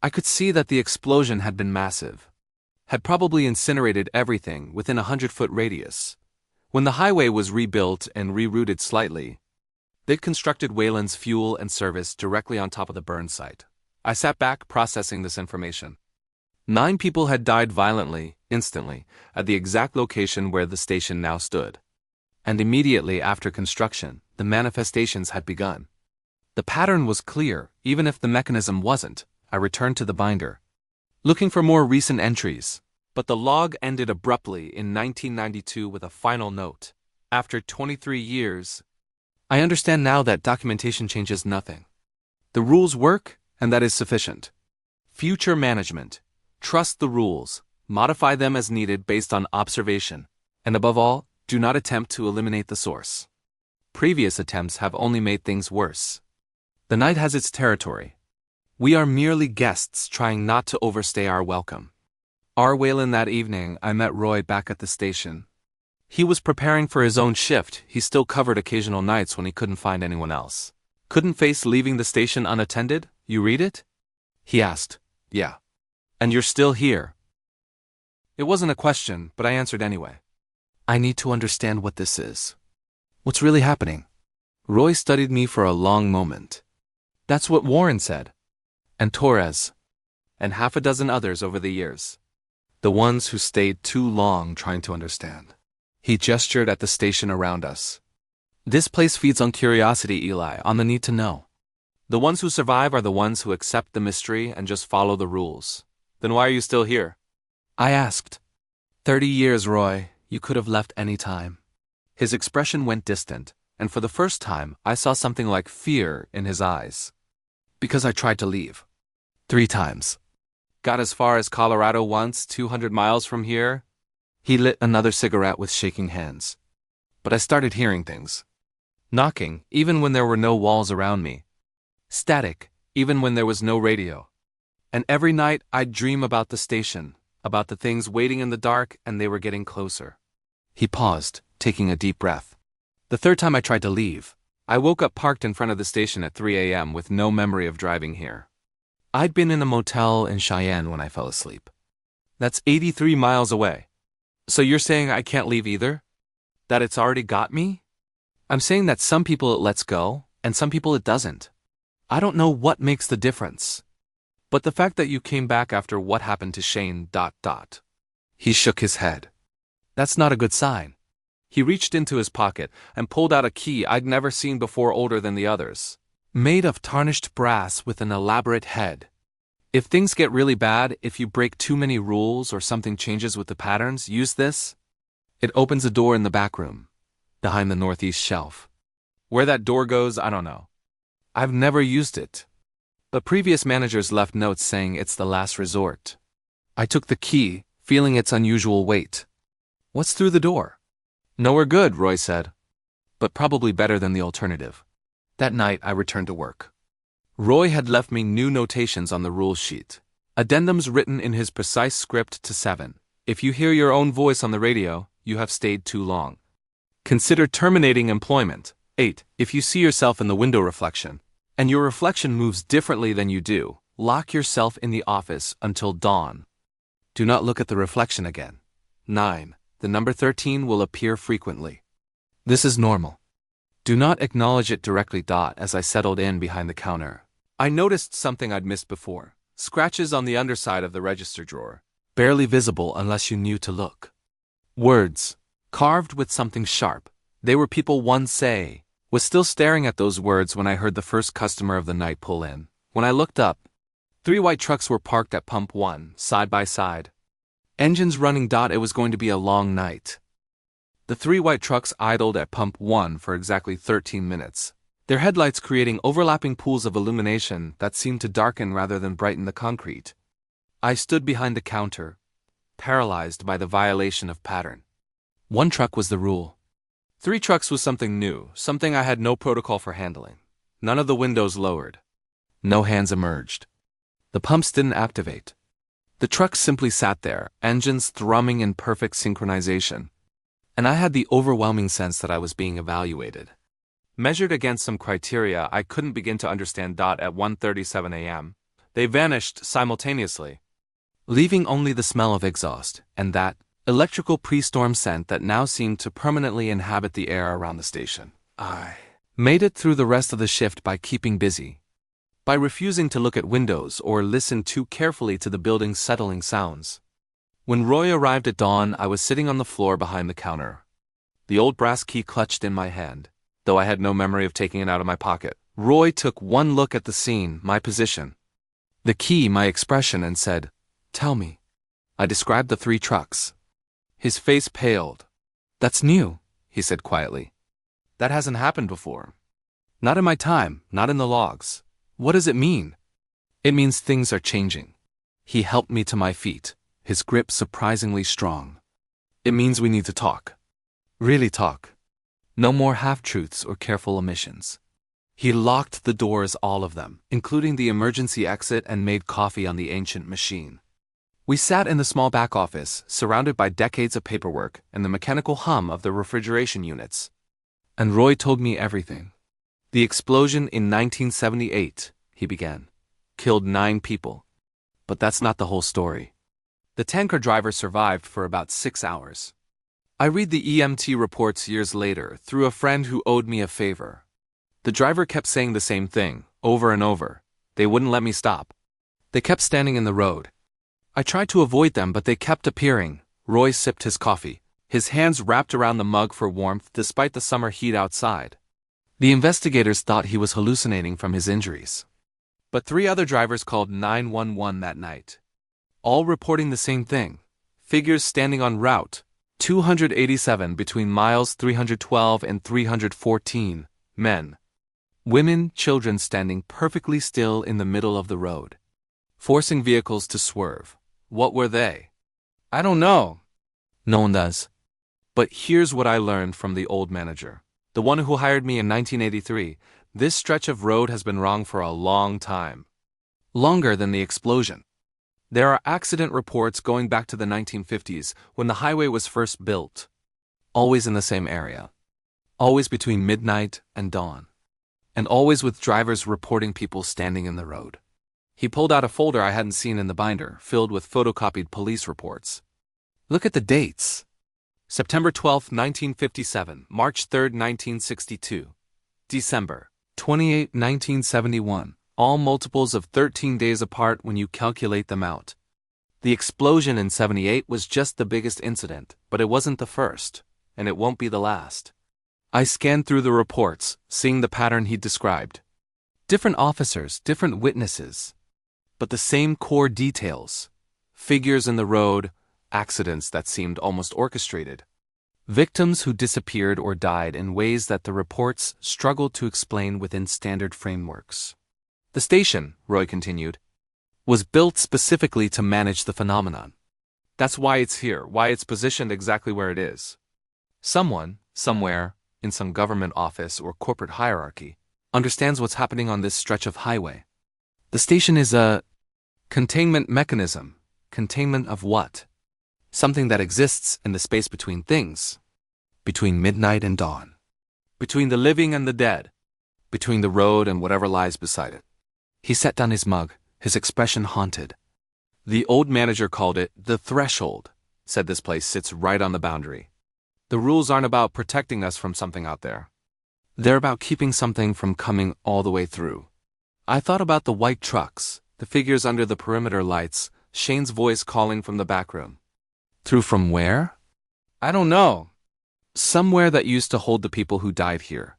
I could see that the explosion had been massive, had probably incinerated everything within a 100-foot radius. When the highway was rebuilt and rerouted slightly, they'd constructed Wayland's fuel and service directly on top of the burn site. I sat back processing this information. 9 people had died violently, instantly, at the exact location where the station now stood. And immediately after construction, the manifestations had begun. The pattern was clear, even if the mechanism wasn't. I returned to the binder, looking for more recent entries. But the log ended abruptly in 1992 with a final note. After 23 years, I understand now that documentation changes nothing. The rules work, and that is sufficient. Future management. Trust the rules. Modify them as needed based on observation. And above all, do not attempt to eliminate the source. Previous attempts have only made things worse. The night has its territory. We are merely guests trying not to overstay our welcome. Our Wayland that evening, I met Roy back at the station. He was preparing for his own shift. He still covered occasional nights when he couldn't find anyone else. Couldn't face leaving the station unattended? You read it? He asked. Yeah. And you're still here? It wasn't a question, but I answered anyway. I need to understand what this is. What's really happening? Roy studied me for a long moment. That's what Warren said. And Torres. And half a dozen others over the years. The ones who stayed too long trying to understand. He gestured at the station around us. This place feeds on curiosity, Eli, on the need to know. The ones who survive are the ones who accept the mystery and just follow the rules. Then why are you still here? I asked. 30 years, Roy. You could have left any time. His expression went distant, and for the first time, I saw something like fear in his eyes. Because I tried to leave. 3 times. Got as far as Colorado once, 200 miles from here. He lit another cigarette with shaking hands. But I started hearing things. Knocking, even when there were no walls around me. Static, even when there was no radio. And every night I'd dream about the station, about the things waiting in the dark, and they were getting closer. He paused, taking a deep breath. The 3rd time I tried to leave, I woke up parked in front of the station at 3 a.m. with no memory of driving here. I'd been in a motel in Cheyenne when I fell asleep. That's 83 miles away. So you're saying I can't leave either? That it's already got me? I'm saying that some people it lets go, and some people it doesn't. I don't know what makes the difference. But the fact that you came back after what happened to Shane... He shook his head. That's not a good sign. He reached into his pocket and pulled out a key I'd never seen before, older than the others. Made of tarnished brass with an elaborate head. If things get really bad, if you break too many rules or something changes with the patterns, use this. It opens a door in the back room, behind the northeast shelf. Where that door goes, I don't know. I've never used it. But previous managers left notes saying it's the last resort. I took the key, feeling its unusual weight. What's through the door? Nowhere good, Roy said. But probably better than the alternative. That night, I returned to work. Roy had left me new notations on the rule sheet. Addendums written in his precise script to 7. If you hear your own voice on the radio, you have stayed too long. Consider terminating employment. 8. If you see yourself in the window reflection, and your reflection moves differently than you do, lock yourself in the office until dawn. Do not look at the reflection again. 9. The number 13 will appear frequently. This is normal. Do not acknowledge it directly. As I settled in behind the counter, I noticed something I'd missed before. Scratches on the underside of the register drawer, barely visible unless you knew to look. Words, carved with something sharp. They were people once say. Was still staring at those words when I heard the first customer of the night pull in. When I looked up, 3 white trucks were parked at pump 1, side by side. Engines running. It was going to be a long night. The 3 white trucks idled at pump 1 for exactly 13 minutes, their headlights creating overlapping pools of illumination that seemed to darken rather than brighten the concrete. I stood behind the counter, paralyzed by the violation of pattern. 1 truck was the rule. 3 trucks was something new, something I had no protocol for handling. None of the windows lowered. No hands emerged. The pumps didn't activate. The trucks simply sat there, engines thrumming in perfect synchronization. And I had the overwhelming sense that I was being evaluated. Measured against some criteria I couldn't begin to understand. At 1:37 a.m., they vanished simultaneously, leaving only the smell of exhaust and that electrical pre-storm scent that now seemed to permanently inhabit the air around the station. I made it through the rest of the shift by keeping busy, by refusing to look at windows or listen too carefully to the building's settling sounds. When Roy arrived at dawn, I was sitting on the floor behind the counter, the old brass key clutched in my hand, though I had no memory of taking it out of my pocket. Roy took one look at the scene, my position, the key, my expression, and said, "Tell me." I described the 3 trucks. His face paled. "That's new," he said quietly. "That hasn't happened before. Not in my time, not in the logs. What does it mean?" "It means things are changing." He helped me to my feet, his grip surprisingly strong. "It means we need to talk. Really talk. No more half-truths or careful omissions." He locked the doors, all of them, including the emergency exit, and made coffee on the ancient machine. We sat in the small back office, surrounded by decades of paperwork and the mechanical hum of the refrigeration units. And Roy told me everything. "The explosion in 1978, he began, killed 9 people. But that's not the whole story. The tanker driver survived for about 6 hours. I read the EMT reports years later through a friend who owed me a favor. The driver kept saying the same thing, over and over. They wouldn't let me stop. They kept standing in the road. I tried to avoid them, but they kept appearing." Roy sipped his coffee, his hands wrapped around the mug for warmth despite the summer heat outside. The investigators thought he was hallucinating from his injuries. But 3 other drivers called 911 that night, all reporting the same thing. Figures standing on Route 287 between miles 312 and 314. Men, women, children standing perfectly still in the middle of the road, forcing vehicles to swerve. What were they? I don't know. No one does. But here's what I learned from the old manager, the one who hired me in 1983. This stretch of road has been wrong for a long time. Longer than the explosion. There are accident reports going back to the 1950s when the highway was first built. Always in the same area. Always between midnight and dawn. And always with drivers reporting people standing in the road. He pulled out a folder I hadn't seen in the binder, filled with photocopied police reports. Look at the dates. September 12, 1957, March 3, 1962, December 28, 1971, all multiples of 13 days apart when you calculate them out. The explosion in 78 was just the biggest incident, but it wasn't the first, and it won't be the last. I scanned through the reports, seeing the pattern he'd described. Different officers, different witnesses, but the same core details. Figures in the road, accidents that seemed almost orchestrated. Victims who disappeared or died in ways that the reports struggled to explain within standard frameworks. The station, Roy continued, was built specifically to manage the phenomenon. That's why it's here, why it's positioned exactly where it is. Someone, somewhere, in some government office or corporate hierarchy, understands what's happening on this stretch of highway. The station is a containment mechanism. Containment of what? Something that exists in the space between things. Between midnight and dawn. Between the living and the dead. Between the road and whatever lies beside it. He set down his mug, his expression haunted. The old manager called it the threshold, said this place sits right on the boundary. The rules aren't about protecting us from something out there. They're about keeping something from coming all the way through. I thought about the white trucks, the figures under the perimeter lights, Shane's voice calling from the back room. Through from where? I don't know. Somewhere that used to hold the people who died here.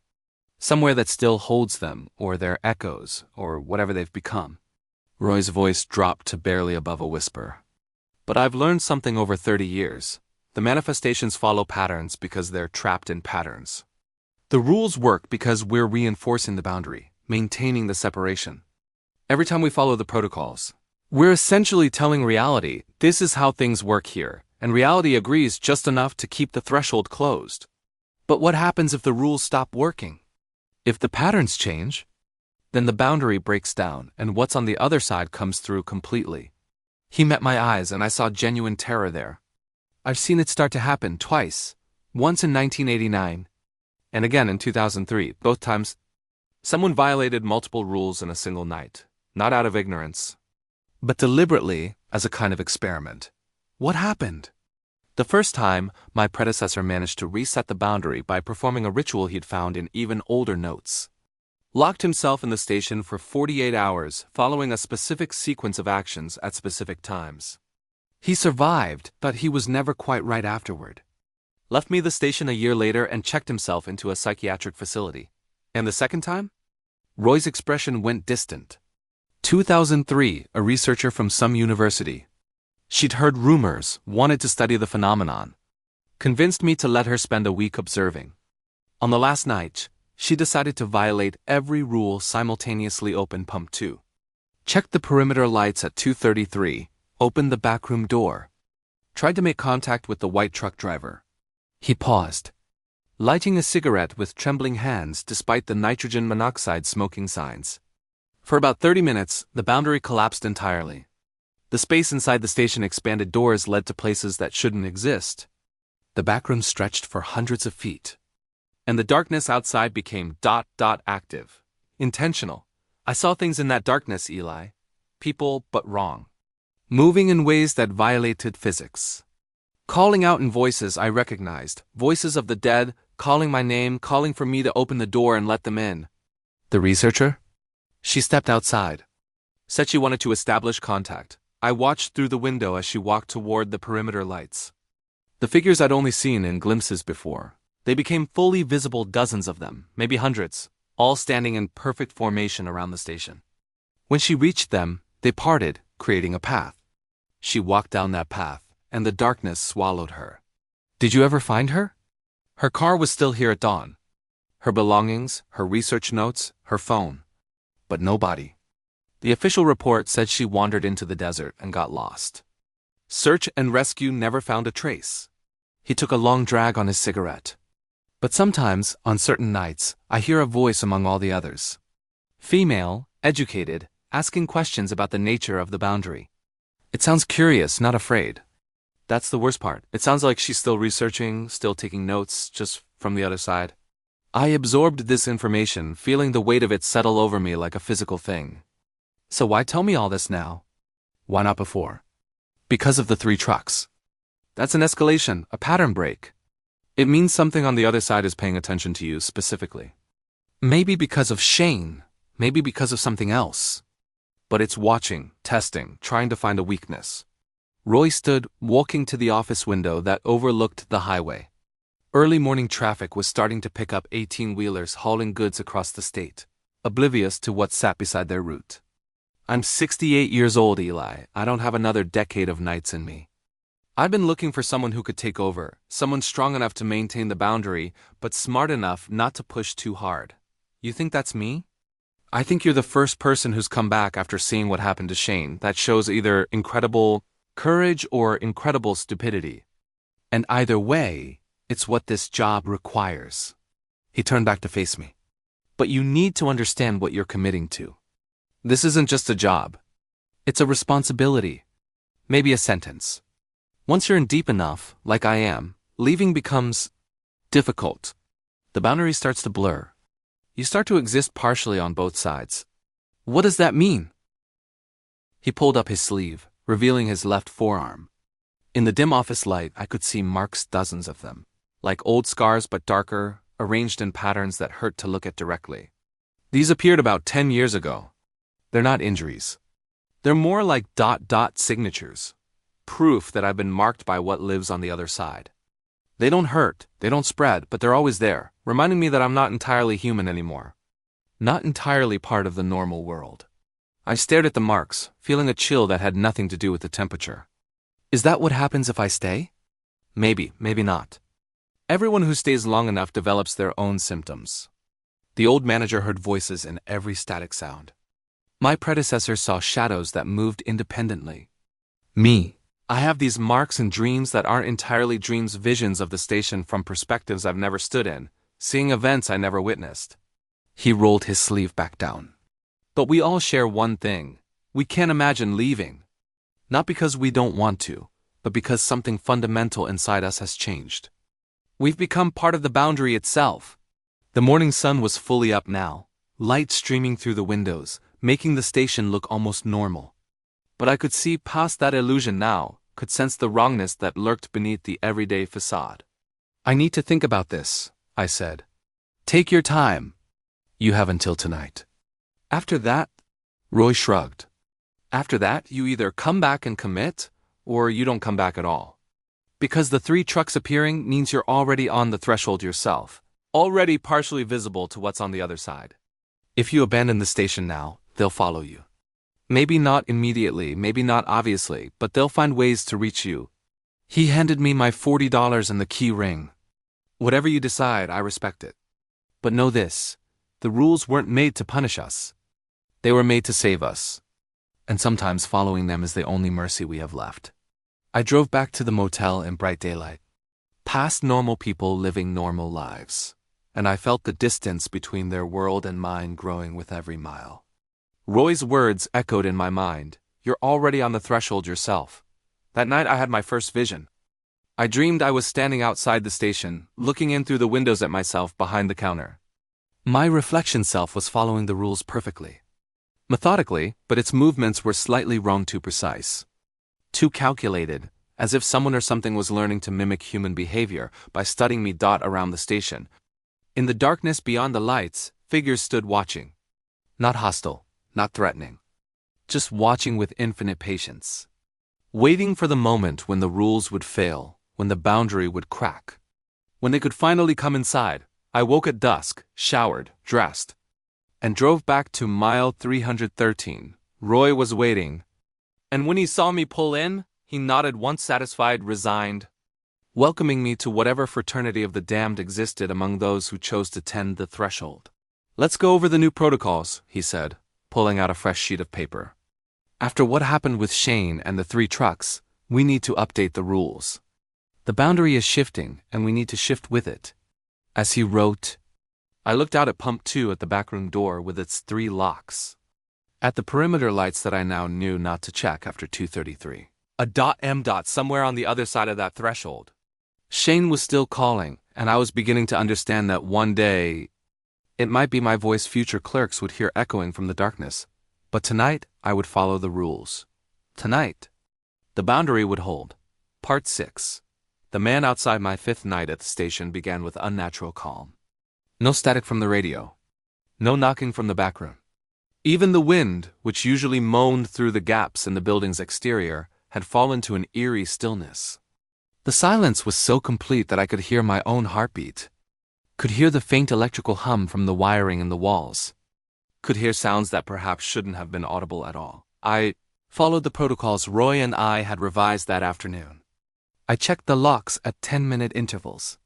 Somewhere that still holds them, or their echoes, or whatever they've become. Roy's voice dropped to barely above a whisper. But I've learned something over 30 years. The manifestations follow patterns because they're trapped in patterns. The rules work because we're reinforcing the boundary, maintaining the separation. Every time we follow the protocols, we're essentially telling reality, this is how things work here, and reality agrees just enough to keep the threshold closed. But what happens if the rules stop working? If the patterns change, then the boundary breaks down, and what's on the other side comes through completely. He met my eyes, and I saw genuine terror there. I've seen it start to happen twice, once in 1989, and again in 2003, both times. Someone violated multiple rules in a single night, not out of ignorance, but deliberately as a kind of experiment. What happened? The first time, my predecessor managed to reset the boundary by performing a ritual he'd found in even older notes. Locked himself in the station for 48 hours, following a specific sequence of actions at specific times. He survived, but he was never quite right afterward. Left me the station a year later and checked himself into a psychiatric facility. And the second time? Roy's expression went distant. 2003, a researcher from some university. She'd heard rumors, wanted to study the phenomenon. Convinced me to let her spend a week observing. On the last night, she decided to violate every rule simultaneously. Open pump 2. Checked the perimeter lights at 2:33, opened the backroom door. Tried to make contact with the white truck driver. He paused, lighting a cigarette with trembling hands despite the nitrogen monoxide smoking signs. For about 30 minutes, the boundary collapsed entirely. The space inside the station expanded, doors led to places that shouldn't exist. The backroom stretched for hundreds of feet. And the darkness outside became active. Intentional. I saw things in that darkness, Eli. People, but wrong. Moving in ways that violated physics. Calling out in voices I recognized, voices of the dead, calling my name, calling for me to open the door and let them in. The researcher? She stepped outside. Said she wanted to establish contact. I watched through the window as she walked toward the perimeter lights. The figures I'd only seen in glimpses before. They became fully visible, dozens of them, maybe hundreds, all standing in perfect formation around the station. When she reached them, they parted, creating a path. She walked down that path, and the darkness swallowed her. Did you ever find her? Her car was still here at dawn. Her belongings, her research notes, her phone. But no body. The official report said she wandered into the desert and got lost. Search and rescue never found a trace. He took a long drag on his cigarette. But sometimes, on certain nights, I hear a voice among all the others. Female, educated, asking questions about the nature of the boundary. It sounds curious, not afraid. That's the worst part. It sounds like she's still researching, still taking notes, just from the other side. I absorbed this information, feeling the weight of it settle over me like a physical thing. So why tell me all this now? Why not before? Because of the 3 trucks. That's an escalation, a pattern break. It means something on the other side is paying attention to you specifically. Maybe because of Shane, maybe because of something else. But it's watching, testing, trying to find a weakness. Roy stood, walking to the office window that overlooked the highway. Early morning traffic was starting to pick up 18-wheelers hauling goods across the state, oblivious to what sat beside their route. I'm 68 years old, Eli. I don't have another decade of nights in me. I've been looking for someone who could take over, someone strong enough to maintain the boundary, but smart enough not to push too hard. You think that's me? I think you're the first person who's come back after seeing what happened to Shane. That shows either incredible courage or incredible stupidity. And either way, it's what this job requires. He turned back to face me. But you need to understand what you're committing to. This isn't just a job. It's a responsibility. Maybe a sentence. Once you're in deep enough, like I am, leaving becomes difficult. The boundary starts to blur. You start to exist partially on both sides. What does that mean? He pulled up his sleeve, revealing his left forearm. In the dim office light, I could see marks, dozens of them, like old scars but darker, arranged in patterns that hurt to look at directly. These appeared about 10 years ago. They're not injuries. They're more like dot signatures, proof that I've been marked by what lives on the other side. They don't hurt, they don't spread, but they're always there, reminding me that I'm not entirely human anymore. Not entirely part of the normal world. I stared at the marks, feeling a chill that had nothing to do with the temperature. Is that what happens if I stay? Maybe, maybe not. Everyone who stays long enough develops their own symptoms. The old manager heard voices in every static sound. My predecessor saw shadows that moved independently. Me. I have these marks and dreams that aren't entirely dreams, visions of the station from perspectives I've never stood in, seeing events I never witnessed. He rolled his sleeve back down. But we all share one thing. We can't imagine leaving. Not because we don't want to, but because something fundamental inside us has changed. We've become part of the boundary itself. The morning sun was fully up now, light streaming through the windows, making the station look almost normal. But I could see past that illusion now, could sense the wrongness that lurked beneath the everyday facade. I need to think about this, I said. Take your time. You have until tonight. After that, Roy shrugged. After that, you either come back and commit, or you don't come back at all. Because the 3 trucks appearing means you're already on the threshold yourself, already partially visible to what's on the other side. If you abandon the station now, they'll follow you. Maybe not immediately, maybe not obviously, but they'll find ways to reach you. He handed me my $40 and the key ring. Whatever you decide, I respect it. But know this, the rules weren't made to punish us. They were made to save us. And sometimes following them is the only mercy we have left. I drove back to the motel in bright daylight. Past normal people living normal lives. And I felt the distance between their world and mine growing with every mile. Roy's words echoed in my mind. You're already on the threshold yourself. That night I had my first vision. I dreamed I was standing outside the station, looking in through the windows at myself behind the counter. My reflection self was following the rules perfectly. Methodically, but its movements were slightly wrong, too precise. Too calculated, as if someone or something was learning to mimic human behavior by studying me around the station. In the darkness beyond the lights, figures stood watching. Not hostile, not threatening. Just watching with infinite patience. Waiting for the moment when the rules would fail, when the boundary would crack. When they could finally come inside. I woke at dusk, showered, dressed, and drove back to mile 313. Roy was waiting. And when he saw me pull in, he nodded once satisfied, resigned, welcoming me to whatever fraternity of the damned existed among those who chose to tend the threshold. Let's go over the new protocols, he said, pulling out a fresh sheet of paper. After what happened with Shane and the 3 trucks, we need to update the rules. The boundary is shifting, and we need to shift with it. As he wrote, I looked out at Pump 2 at the backroom door with its 3 locks. At the perimeter lights that I now knew not to check after 2:33. A M somewhere on the other side of that threshold. Shane was still calling, and I was beginning to understand that one day, it might be my voice future clerks would hear echoing from the darkness. But tonight, I would follow the rules. Tonight. The boundary would hold. Part 6. The man outside my 5th night at the station began with unnatural calm. No static from the radio. No knocking from the back room. Even the wind, which usually moaned through the gaps in the building's exterior, had fallen to an eerie stillness. The silence was so complete that I could hear my own heartbeat. Could hear the faint electrical hum from the wiring in the walls. Could hear sounds that perhaps shouldn't have been audible at all. I followed the protocols Roy and I had revised that afternoon. I checked the locks at 10-minute intervals.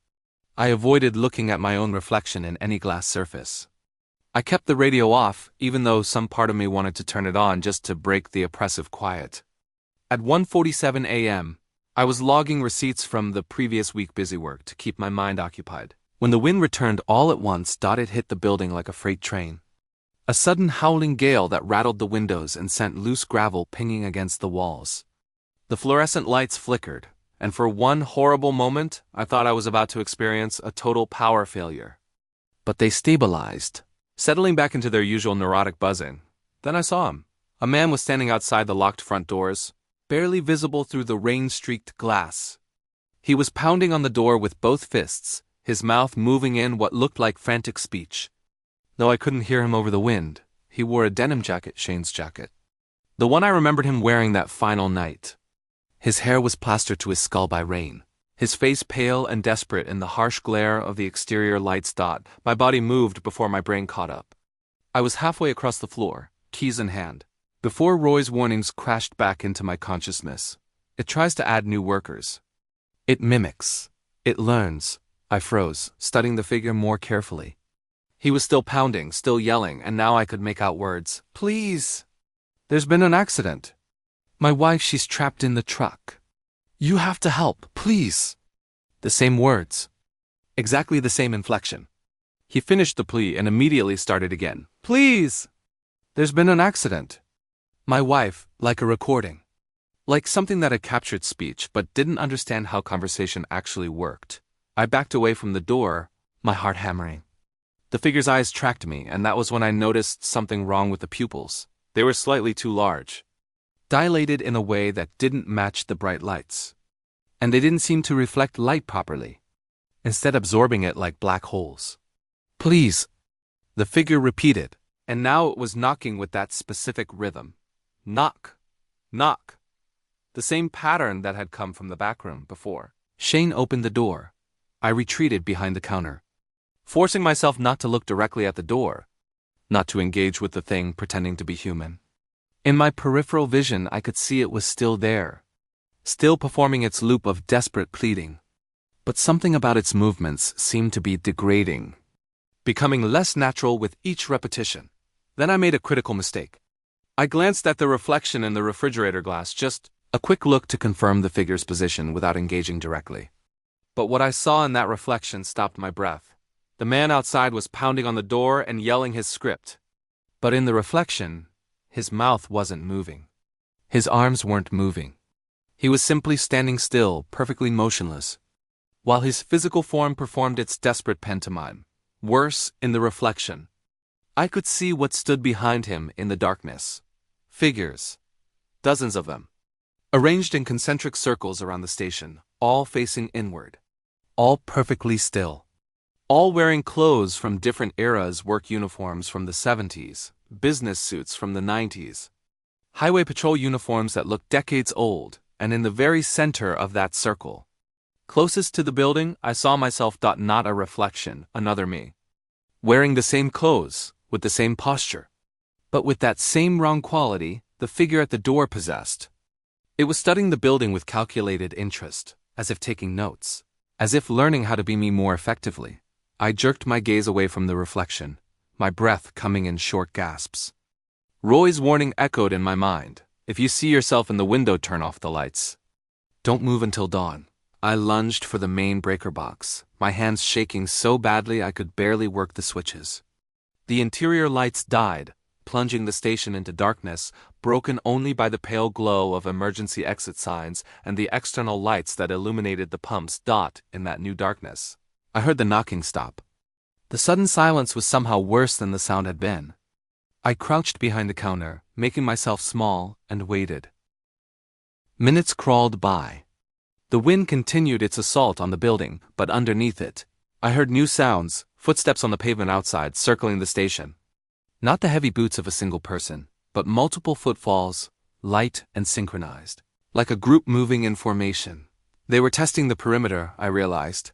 I avoided looking at my own reflection in any glass surface. I kept the radio off, even though some part of me wanted to turn it on just to break the oppressive quiet. At 1:47 a.m., I was logging receipts from the previous week busy work to keep my mind occupied. When the wind returned all at once, it hit the building like a freight train. A sudden howling gale that rattled the windows and sent loose gravel pinging against the walls. The fluorescent lights flickered, and for one horrible moment, I thought I was about to experience a total power failure. But they stabilized, settling back into their usual neurotic buzzing. Then I saw him. A man was standing outside the locked front doors, barely visible through the rain-streaked glass. He was pounding on the door with both fists, his mouth moving in what looked like frantic speech. Though I couldn't hear him over the wind, he wore a denim jacket, Shane's jacket. The one I remembered him wearing that final night. His hair was plastered to his skull by rain, his face pale and desperate in the harsh glare of the exterior lights. My body moved before my brain caught up. I was halfway across the floor, keys in hand, before Roy's warnings crashed back into my consciousness. It tries to add new workers. It mimics. It learns. I froze, studying the figure more carefully. He was still pounding, still yelling, and now I could make out words. Please! There's been an accident. My wife, she's trapped in the truck. You have to help, please. The same words. Exactly the same inflection. He finished the plea and immediately started again. Please! There's been an accident. My wife, like a recording. Like something that had captured speech but didn't understand how conversation actually worked. I backed away from the door, my heart hammering. The figure's eyes tracked me, and that was when I noticed something wrong with the pupils. They were slightly too large, dilated in a way that didn't match the bright lights. And they didn't seem to reflect light properly, instead absorbing it like black holes. Please, the figure repeated, and now it was knocking with that specific rhythm. Knock, knock. The same pattern that had come from the back room before. Shane opened the door. I retreated behind the counter, forcing myself not to look directly at the door, not to engage with the thing pretending to be human. In my peripheral vision, I could see it was still there, still performing its loop of desperate pleading. But something about its movements seemed to be degrading, becoming less natural with each repetition. Then I made a critical mistake. I glanced at the reflection in the refrigerator glass, just a quick look to confirm the figure's position without engaging directly. But what I saw in that reflection stopped my breath. The man outside was pounding on the door and yelling his script. But in the reflection, his mouth wasn't moving. His arms weren't moving. He was simply standing still, perfectly motionless, while his physical form performed its desperate pantomime. Worse, in the reflection, I could see what stood behind him in the darkness. Figures. Dozens of them. Arranged in concentric circles around the station, all facing inward. All perfectly still. All wearing clothes from different eras, work uniforms from the 70s, business suits from the 90s, highway patrol uniforms that looked decades old, and in the very center of that circle, closest to the building, I saw myself. Not a reflection, another me. Wearing the same clothes, with the same posture, but with that same wrong quality the figure at the door possessed. It was studying the building with calculated interest, as if taking notes, as if learning how to be me more effectively. I jerked my gaze away from the reflection, my breath coming in short gasps. Roy's warning echoed in my mind. If you see yourself in the window, turn off the lights. Don't move until dawn. I lunged for the main breaker box, my hands shaking so badly I could barely work the switches. The interior lights died, plunging the station into darkness, broken only by the pale glow of emergency exit signs and the external lights that illuminated the pumps. In that new darkness, I heard the knocking stop. The sudden silence was somehow worse than the sound had been. I crouched behind the counter, making myself small, and waited. Minutes crawled by. The wind continued its assault on the building, but underneath it, I heard new sounds, footsteps on the pavement outside, circling the station. Not the heavy boots of a single person, but multiple footfalls, light and synchronized, like a group moving in formation. They were testing the perimeter, I realized.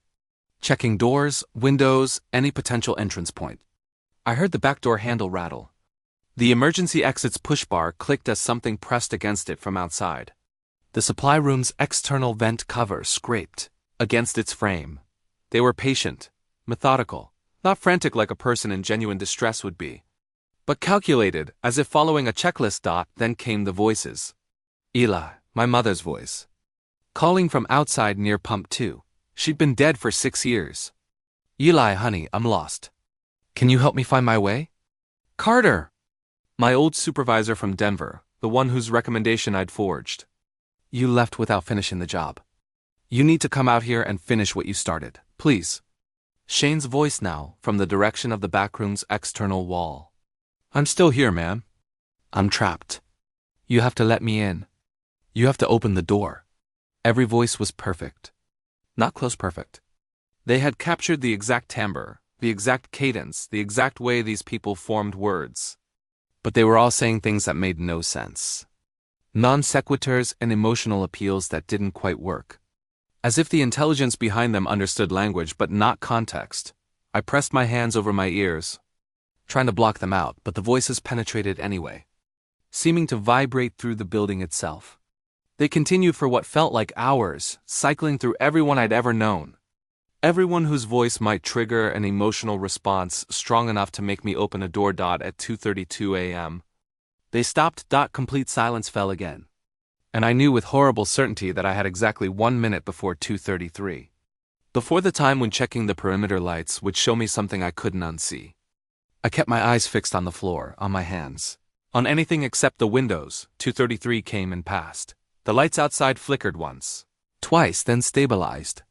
Checking doors, windows, any potential entrance point. I heard the back door handle rattle. The emergency exit's push bar clicked as something pressed against it from outside. The supply room's external vent cover scraped against its frame. They were patient, methodical, not frantic like a person in genuine distress would be, but calculated, as if following a checklist. Then came the voices. Eli, my mother's voice, calling from outside near pump 2. She'd been dead for 6 years. Eli, honey, I'm lost. Can you help me find my way? Carter! My old supervisor from Denver, the one whose recommendation I'd forged. You left without finishing the job. You need to come out here and finish what you started, please. Shane's voice now, from the direction of the backroom's external wall. I'm still here, man. I'm trapped. You have to let me in. You have to open the door. Every voice was perfect. Not close perfect. They had captured the exact timbre, the exact cadence, the exact way these people formed words. But they were all saying things that made no sense. Non sequiturs and emotional appeals that didn't quite work. As if the intelligence behind them understood language but not context, I pressed my hands over my ears, trying to block them out, but the voices penetrated anyway, seeming to vibrate through the building itself. They continued for what felt like hours, cycling through everyone I'd ever known. Everyone whose voice might trigger an emotional response strong enough to make me open a door. At 2:32 a.m. They stopped. Complete silence fell again. And I knew with horrible certainty that I had exactly 1 minute before 2:33. Before the time when checking the perimeter lights would show me something I couldn't unsee. I kept my eyes fixed on the floor, on my hands. On anything except the windows. 2:33 came and passed. The lights outside flickered once, twice, then stabilized.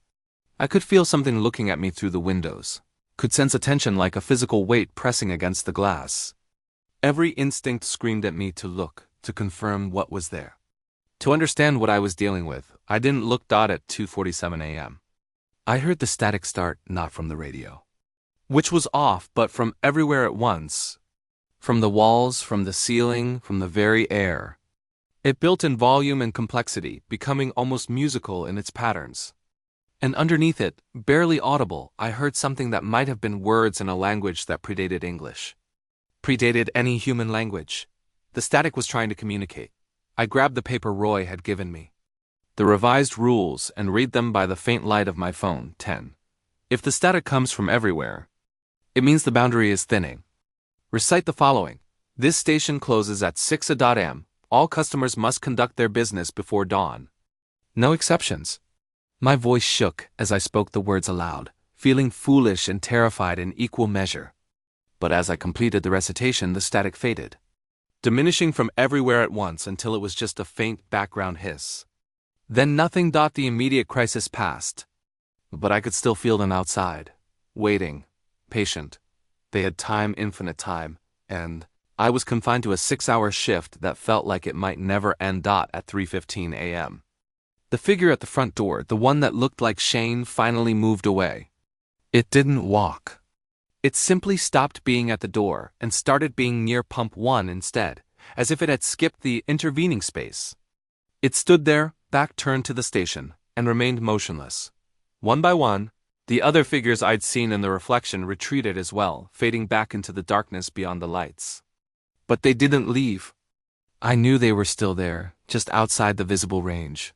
I could feel something looking at me through the windows. Could sense a tension like a physical weight pressing against the glass. Every instinct screamed at me to look, to confirm what was there. To understand what I was dealing with, I didn't look. At 2:47 a.m. I heard the static start not from the radio, which was off, but from everywhere at once. From the walls, from the ceiling, from the very air. It built in volume and complexity, becoming almost musical in its patterns. And underneath it, barely audible, I heard something that might have been words in a language that predated English. Predated any human language. The static was trying to communicate. I grabbed the paper Roy had given me. The revised rules, and read them by the faint light of my phone. 10. If the static comes from everywhere, it means the boundary is thinning. Recite the following. This station closes at 6 a.m. All customers must conduct their business before dawn. No exceptions. My voice shook as I spoke the words aloud, feeling foolish and terrified in equal measure. But as I completed the recitation, the static faded, diminishing from everywhere at once until it was just a faint background hiss. Then nothing. The immediate crisis passed. But I could still feel them outside, waiting, patient. They had time, infinite time, and I was confined to a 6-hour shift that felt like it might never end. At 3:15 a.m. The figure at the front door, the one that looked like Shane, finally moved away. It didn't walk. It simply stopped being at the door and started being near pump 1 instead, as if it had skipped the intervening space. It stood there, back turned to the station, and remained motionless. One by one, the other figures I'd seen in the reflection retreated as well, fading back into the darkness beyond the lights. But they didn't leave. I knew they were still there, just outside the visible range,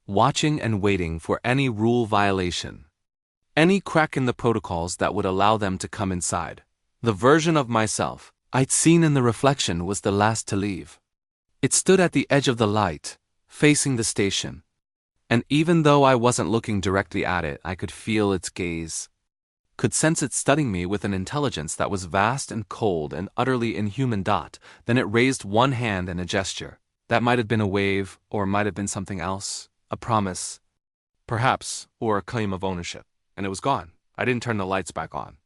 watching and waiting for any rule violation. Any crack in the protocols that would allow them to come inside. The version of myself I'd seen in the reflection was the last to leave. It stood at the edge of the light, facing the station. And even though I wasn't looking directly at it, I could feel its gaze. Could sense it studying me with an intelligence that was vast and cold and utterly inhuman. Then it raised one hand in a gesture. That might have been a wave, or might have been something else. A promise. Perhaps, or a claim of ownership. And it was gone. I didn't turn the lights back on.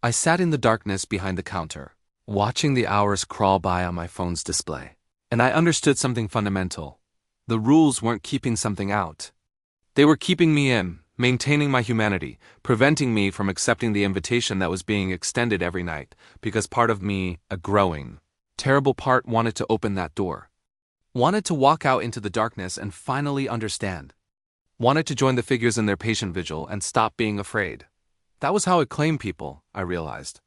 I sat in the darkness behind the counter, watching the hours crawl by on my phone's display. And I understood something fundamental. The rules weren't keeping something out. They were keeping me in, maintaining my humanity, preventing me from accepting the invitation that was being extended every night, because part of me, a growing, terrible part, wanted to open that door. Wanted to walk out into the darkness and finally understand. Wanted to join the figures in their patient vigil and stop being afraid. That was how it claimed people, I realized.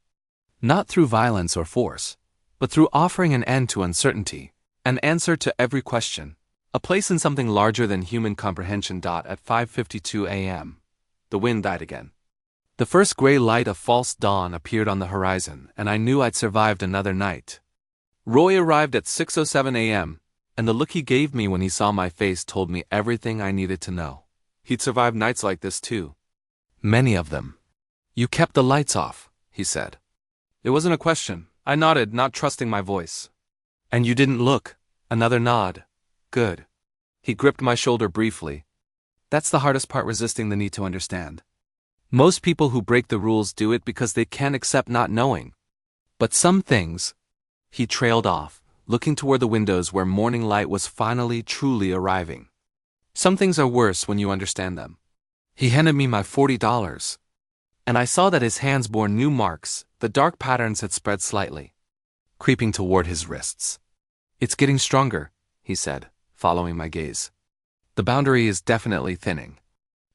Not through violence or force, but through offering an end to uncertainty, an answer to every question, a place in something larger than human comprehension. At 5:52 a.m., the wind died again. The first gray light of false dawn appeared on the horizon, and I knew I'd survived another night. Roy arrived at 6:07 a.m., and the look he gave me when he saw my face told me everything I needed to know. He'd survived nights like this too. Many of them. You kept the lights off, he said. It wasn't a question. I nodded, not trusting my voice. And you didn't look. Another nod. Good. He gripped my shoulder briefly. That's the hardest part, resisting the need to understand. Most people who break the rules do it because they can't accept not knowing. But some things, he trailed off, looking toward the windows where morning light was finally truly arriving. Some things are worse when you understand them. He handed me my $40, and I saw that his hands bore new marks. The dark patterns had spread slightly, creeping toward his wrists. It's getting stronger, he said, following my gaze. The boundary is definitely thinning.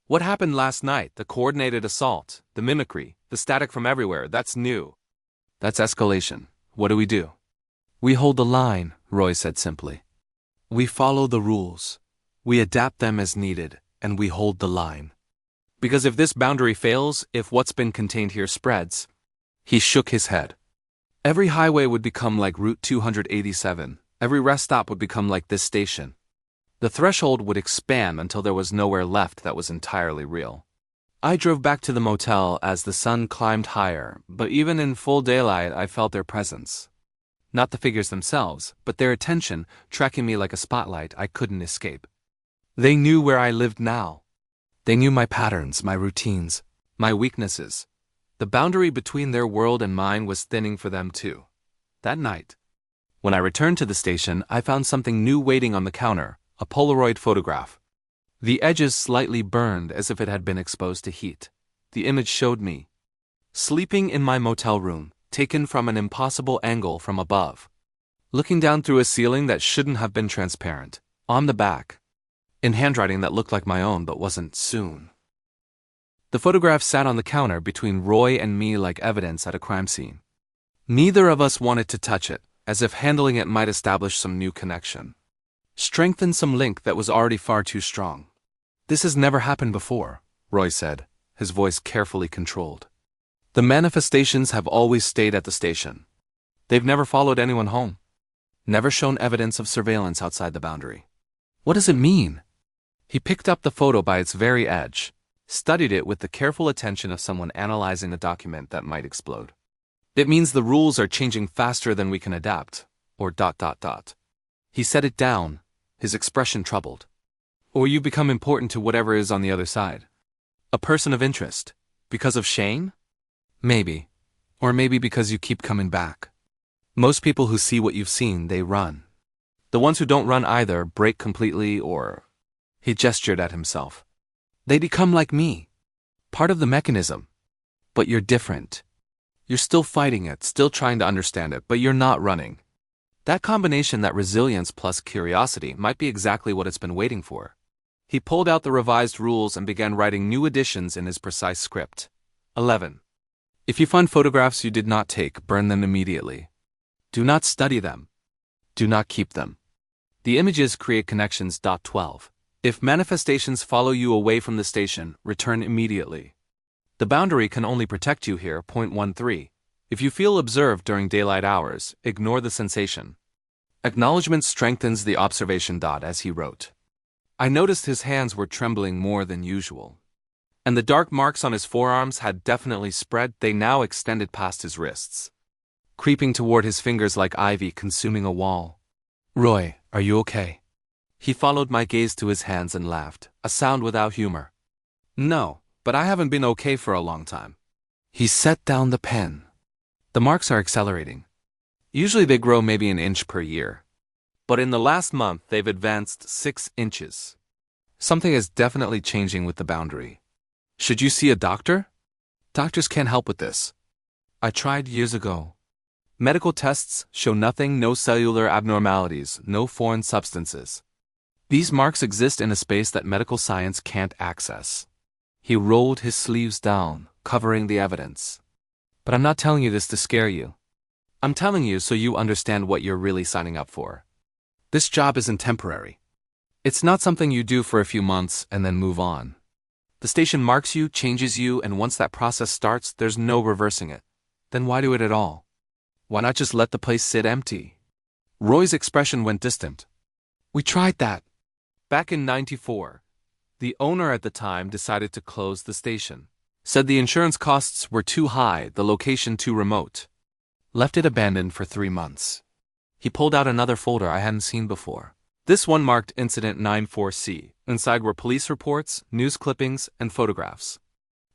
What happened last night, the coordinated assault, the mimicry, the static from everywhere, that's new. That's escalation. What do we do? We hold the line, Roy said simply. We follow the rules. We adapt them as needed, and we hold the line. Because if this boundary fails, if what's been contained here spreads, he shook his head. Every highway would become like Route 287. Every rest stop would become like this station. The threshold would expand until there was nowhere left that was entirely real. I drove back to the motel as the sun climbed higher, but even in full daylight I felt their presence. Not the figures themselves, but their attention, tracking me like a spotlight I couldn't escape. They knew where I lived now. They knew my patterns, my routines, my weaknesses. The boundary between their world and mine was thinning for them too. That night, when I returned to the station, I found something new waiting on the counter, a Polaroid photograph. The edges slightly burned as if it had been exposed to heat. The image showed me, sleeping in my motel room, taken from an impossible angle from above, looking down through a ceiling that shouldn't have been transparent, on the back, in handwriting that looked like my own but wasn't. Soon. The photograph sat on the counter between Roy and me like evidence at a crime scene. Neither of us wanted to touch it, as if handling it might establish some new connection, strengthen some link that was already far too strong. This has never happened before, Roy said, his voice carefully controlled. The manifestations have always stayed at the station. They've never followed anyone home. Never shown evidence of surveillance outside the boundary. What does it mean? He picked up the photo by its very edge, studied it with the careful attention of someone analyzing a document that might explode. It means the rules are changing faster than we can adapt, or ... He set it down, his expression troubled. Or you become important to whatever is on the other side. A person of interest. Because of Shane? Maybe. Or maybe because you keep coming back. Most people who see what you've seen, they run. The ones who don't run either break completely or... He gestured at himself. They become like me. Part of the mechanism. But you're different. You're still fighting it, still trying to understand it, but you're not running. That combination, that resilience plus curiosity, might be exactly what it's been waiting for. He pulled out the revised rules and began writing new additions in his precise script. 11. If you find photographs you did not take, burn them immediately. Do not study them. Do not keep them. The images create connections. 12. If manifestations follow you away from the station, return immediately. The boundary can only protect you here. 13. If you feel observed during daylight hours, ignore the sensation. Acknowledgement strengthens the observation. As he wrote. I noticed his hands were trembling more than usual. And the dark marks on his forearms had definitely spread. They now extended past his wrists, creeping toward his fingers like ivy consuming a wall. Roy, are you okay? He followed my gaze to his hands and laughed, a sound without humor. No, but I haven't been okay for a long time. He set down the pen. The marks are accelerating. Usually they grow maybe an inch per year. But in the last month they've advanced 6 inches. Something is definitely changing with the boundary. Should you see a doctor? Doctors can't help with this. I tried years ago. Medical tests show nothing, no cellular abnormalities, no foreign substances. These marks exist in a space that medical science can't access. He rolled his sleeves down, covering the evidence. But I'm not telling you this to scare you. I'm telling you so you understand what you're really signing up for. This job isn't temporary. It's not something you do for a few months and then move on. The station marks you, changes you, and once that process starts, there's no reversing it. Then why do it at all? Why not just let the place sit empty? Roy's expression went distant. We tried that. Back in '94, the owner at the time decided to close the station. Said the insurance costs were too high, the location too remote. Left it abandoned for 3 months. He pulled out another folder I hadn't seen before. This one marked Incident 94C. Inside were police reports, news clippings, and photographs.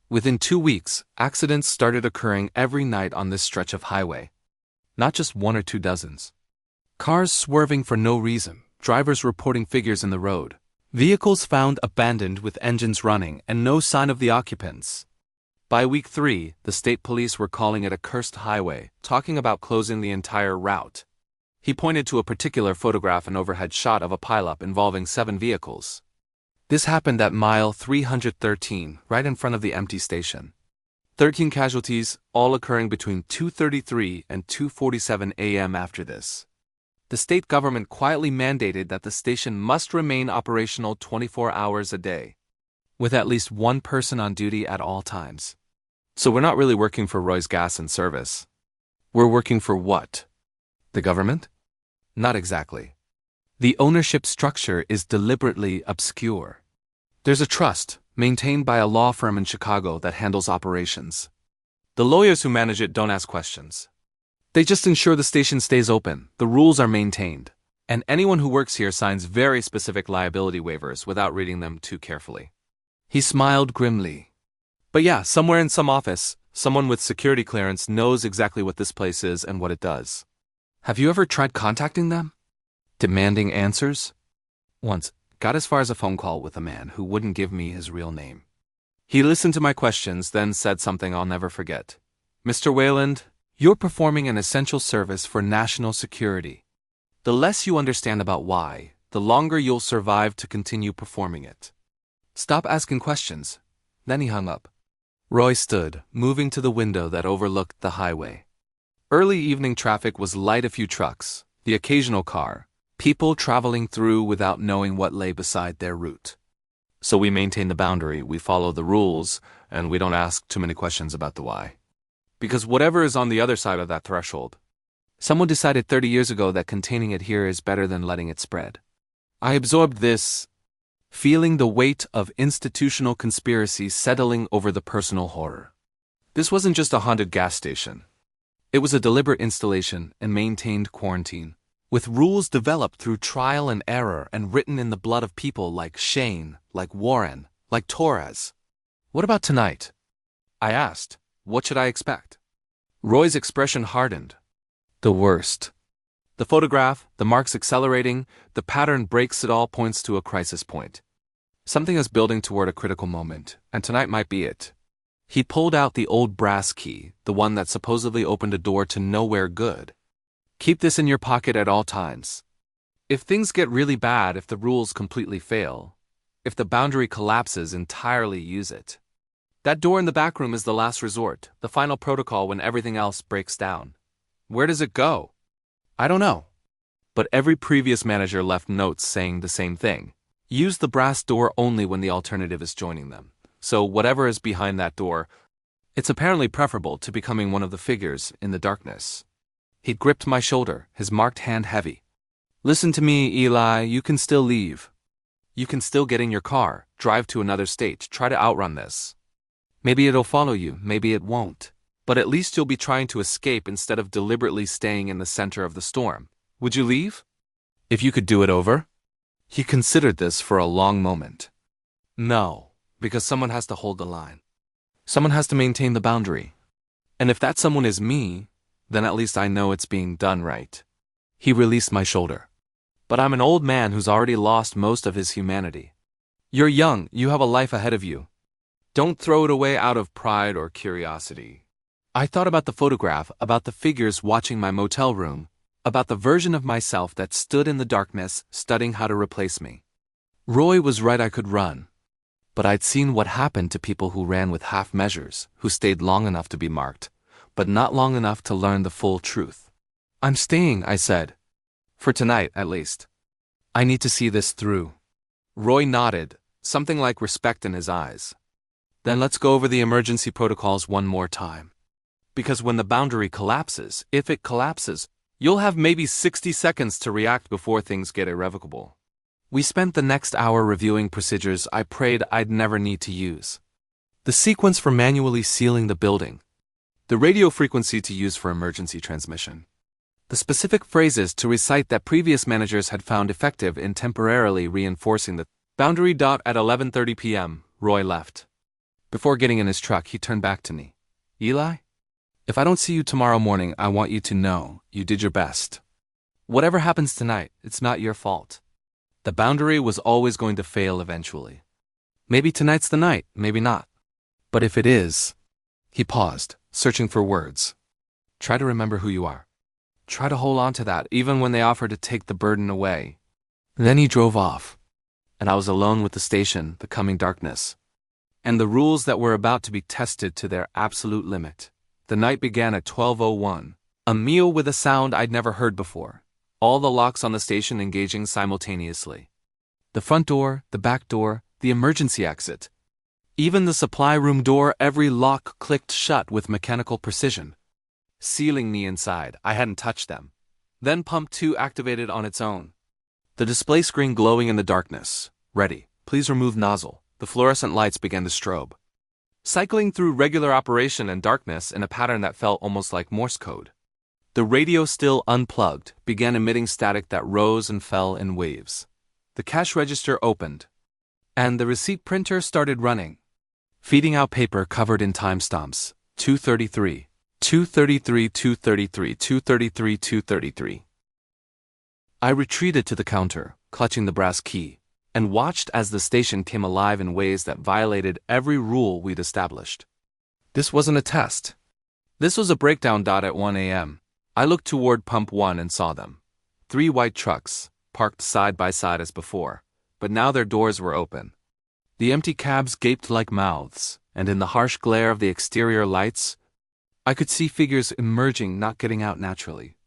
Within 2 weeks, accidents started occurring every night on this stretch of highway. Not just one or two dozens. Cars swerving for no reason, drivers reporting figures in the road. Vehicles found abandoned with engines running and no sign of the occupants. By week 3, the state police were calling it a cursed highway, talking about closing the entire route. He pointed to a particular photograph and overhead shot of a pileup involving 7 vehicles. This happened at mile 313, right in front of the empty station. 13 casualties, all occurring between 2:33 and 2:47 a.m. after this. The state government quietly mandated that the station must remain operational 24 hours a day, with at least one person on duty at all times. So we're not really working for Roy's Gas and Service. We're working for what? The government? Not exactly. The ownership structure is deliberately obscure. There's a trust, maintained by a law firm in Chicago that handles operations. The lawyers who manage it don't ask questions. They just ensure the station stays open, the rules are maintained, and anyone who works here signs very specific liability waivers without reading them too carefully. He smiled grimly. But yeah, somewhere in some office, someone with security clearance knows exactly what this place is and what it does. Have you ever tried contacting them? Demanding answers? Once, got as far as a phone call with a man who wouldn't give me his real name. He listened to my questions, then said something I'll never forget. Mr. Wayland, you're performing an essential service for national security. The less you understand about why, the longer you'll survive to continue performing it. Stop asking questions. Then he hung up. Roy stood, moving to the window that overlooked the highway. Early evening traffic was light, a few trucks, the occasional car, people traveling through without knowing what lay beside their route. So we maintain the boundary, we follow the rules, and we don't ask too many questions about the why. Because whatever is on the other side of that threshold, someone decided 30 years ago that containing it here is better than letting it spread. I absorbed this, feeling the weight of institutional conspiracy settling over the personal horror. This wasn't just a haunted gas station. It was a deliberate installation and maintained quarantine, with rules developed through trial and error and written in the blood of people like Shane, like Warren, like Torres. What about tonight? I asked. What should I expect? Roy's expression hardened. The worst. The photograph, the marks accelerating, the pattern breaks, it all points to a crisis point. Something is building toward a critical moment, and tonight might be it. He pulled out the old brass key, the one that supposedly opened a door to nowhere good. Keep this in your pocket at all times. If things get really bad, if the rules completely fail, if the boundary collapses entirely, use it. That door in the back room is the last resort, the final protocol when everything else breaks down. Where does it go? I don't know. But every previous manager left notes saying the same thing. Use the brass door only when the alternative is joining them. So whatever is behind that door, it's apparently preferable to becoming one of the figures in the darkness. He gripped my shoulder, his marked hand heavy. Listen to me, Eli, you can still leave. You can still get in your car, drive to another state, try to outrun this. Maybe it'll follow you, maybe it won't. But at least you'll be trying to escape instead of deliberately staying in the center of the storm. Would you leave? If you could do it over? He considered this for a long moment. No, because someone has to hold the line. Someone has to maintain the boundary. And if that someone is me, then at least I know it's being done right. He released my shoulder. But I'm an old man who's already lost most of his humanity. You're young, you have a life ahead of you. Don't throw it away out of pride or curiosity. I thought about the photograph, about the figures watching my motel room, about the version of myself that stood in the darkness, studying how to replace me. Roy was right, I could run. But I'd seen what happened to people who ran with half measures, who stayed long enough to be marked, but not long enough to learn the full truth. I'm staying, I said. For tonight, at least. I need to see this through. Roy nodded, something like respect in his eyes. Then let's go over the emergency protocols one more time. Because when the boundary collapses, if it collapses, you'll have maybe 60 seconds to react before things get irrevocable. We spent the next hour reviewing procedures I prayed I'd never need to use. The sequence for manually sealing the building. The radio frequency to use for emergency transmission. The specific phrases to recite that previous managers had found effective in temporarily reinforcing the boundary. At 11:30 p.m., Roy left. Before getting in his truck, he turned back to me. Eli? If I don't see you tomorrow morning, I want you to know you did your best. Whatever happens tonight, it's not your fault. The boundary was always going to fail eventually. Maybe tonight's the night, maybe not. But if it is... He paused, searching for words. Try to remember who you are. Try to hold on to that, even when they offer to take the burden away. Then he drove off, and I was alone with the station, the coming darkness, and the rules that were about to be tested to their absolute limit. The night began at 12:01, a meal with a sound I'd never heard before, all the locks on the station engaging simultaneously. The front door, the back door, the emergency exit. Even the supply room door, every lock clicked shut with mechanical precision, sealing me inside. I hadn't touched them. Then pump 2 activated on its own. The display screen glowing in the darkness. Ready. Please remove nozzle. The fluorescent lights began to strobe, cycling through regular operation and darkness in a pattern that felt almost like Morse code. The radio, still unplugged, began emitting static that rose and fell in waves. The cash register opened, and the receipt printer started running, feeding out paper covered in timestamps. 2:33, 2:33, 2:33, 2:33, 2:33. I retreated to the counter, clutching the brass key, and watched as the station came alive in ways that violated every rule we'd established. This wasn't a test. This was a breakdown. At 1 a.m., I looked toward Pump 1 and saw them. 3 white trucks, parked side by side as before, but now their doors were open. The empty cabs gaped like mouths, and in the harsh glare of the exterior lights, I could see figures emerging, not getting out naturally,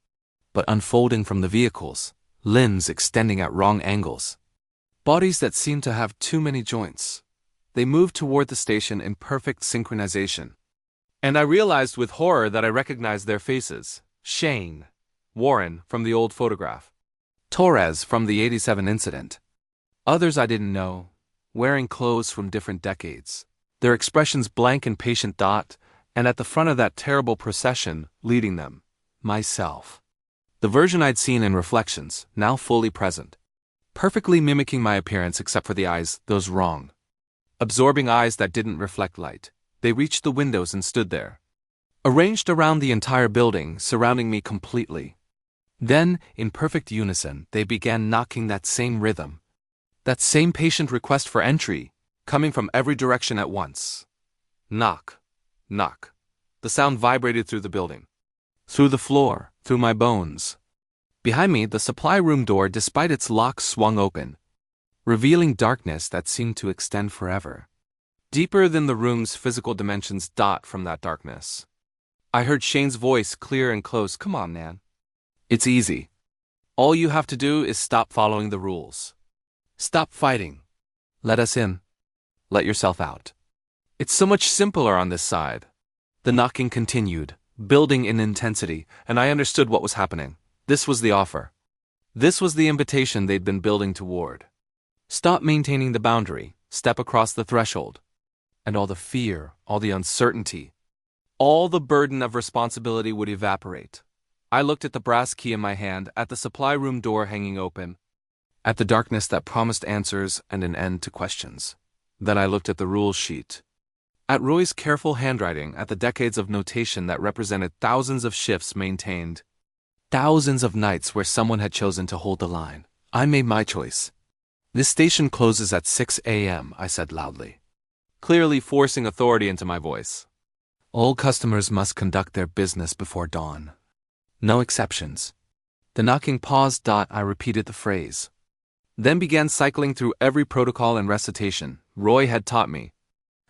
but unfolding from the vehicles, limbs extending at wrong angles. Bodies that seemed to have too many joints. They moved toward the station in perfect synchronization. And I realized with horror that I recognized their faces. Shane, Warren from the old photograph, Torres from the '87 incident. Others I didn't know, wearing clothes from different decades, their expressions blank and patient. And at the front of that terrible procession, leading them, myself. The version I'd seen in reflections, now fully present. Perfectly mimicking my appearance except for the eyes, those wrong. Absorbing eyes that didn't reflect light. They reached the windows and stood there, arranged around the entire building, surrounding me completely. Then, in perfect unison, they began knocking that same rhythm, that same patient request for entry, coming from every direction at once. Knock, knock. The sound vibrated through the building, through the floor, through my bones. Behind me, the supply room door, despite its lock, swung open, revealing darkness that seemed to extend forever, deeper than the room's physical dimensions. From that darkness, I heard Shane's voice, clear and close. Come on, man. It's easy. All you have to do is stop following the rules. Stop fighting. Let us in. Let yourself out. It's so much simpler on this side. The knocking continued, building in intensity, and I understood what was happening. This was the offer. This was the invitation they'd been building toward. Stop maintaining the boundary, step across the threshold. And all the fear, all the uncertainty, all the burden of responsibility would evaporate. I looked at the brass key in my hand, at the supply room door hanging open, at the darkness that promised answers and an end to questions. Then I looked at the rules sheet, at Roy's careful handwriting, at the decades of notation that represented thousands of shifts maintained, thousands of nights where someone had chosen to hold the line. I made my choice. This station closes at 6 a.m., I said loudly, clearly forcing authority into my voice. All customers must conduct their business before dawn. No exceptions. The knocking paused. I repeated the phrase, then began cycling through every protocol and recitation Roy had taught me,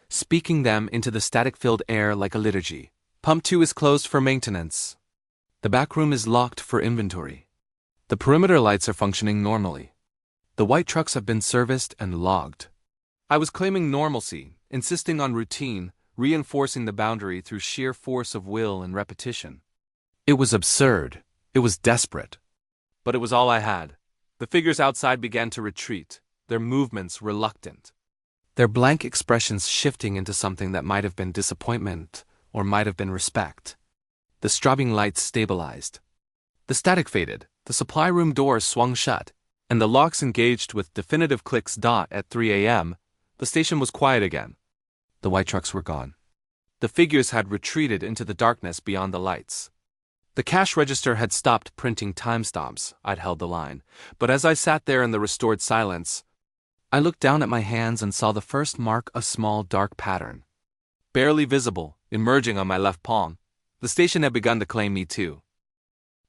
speaking them into the static-filled air like a liturgy. Pump 2 is closed for maintenance. The back room is locked for inventory. The perimeter lights are functioning normally. The white trucks have been serviced and logged. I was claiming normalcy, insisting on routine, reinforcing the boundary through sheer force of will and repetition. It was absurd. It was desperate. But it was all I had. The figures outside began to retreat, their movements reluctant, their blank expressions shifting into something that might have been disappointment or might have been respect. The strobing lights stabilized. The static faded, the supply room door swung shut, and the locks engaged with definitive clicks. At 3 a.m., the station was quiet again. The white trucks were gone. The figures had retreated into the darkness beyond the lights. The cash register had stopped printing timestamps. I'd held the line, but as I sat there in the restored silence, I looked down at my hands and saw the first mark, a small dark pattern. Barely visible, emerging on my left palm. The station had begun to claim me too.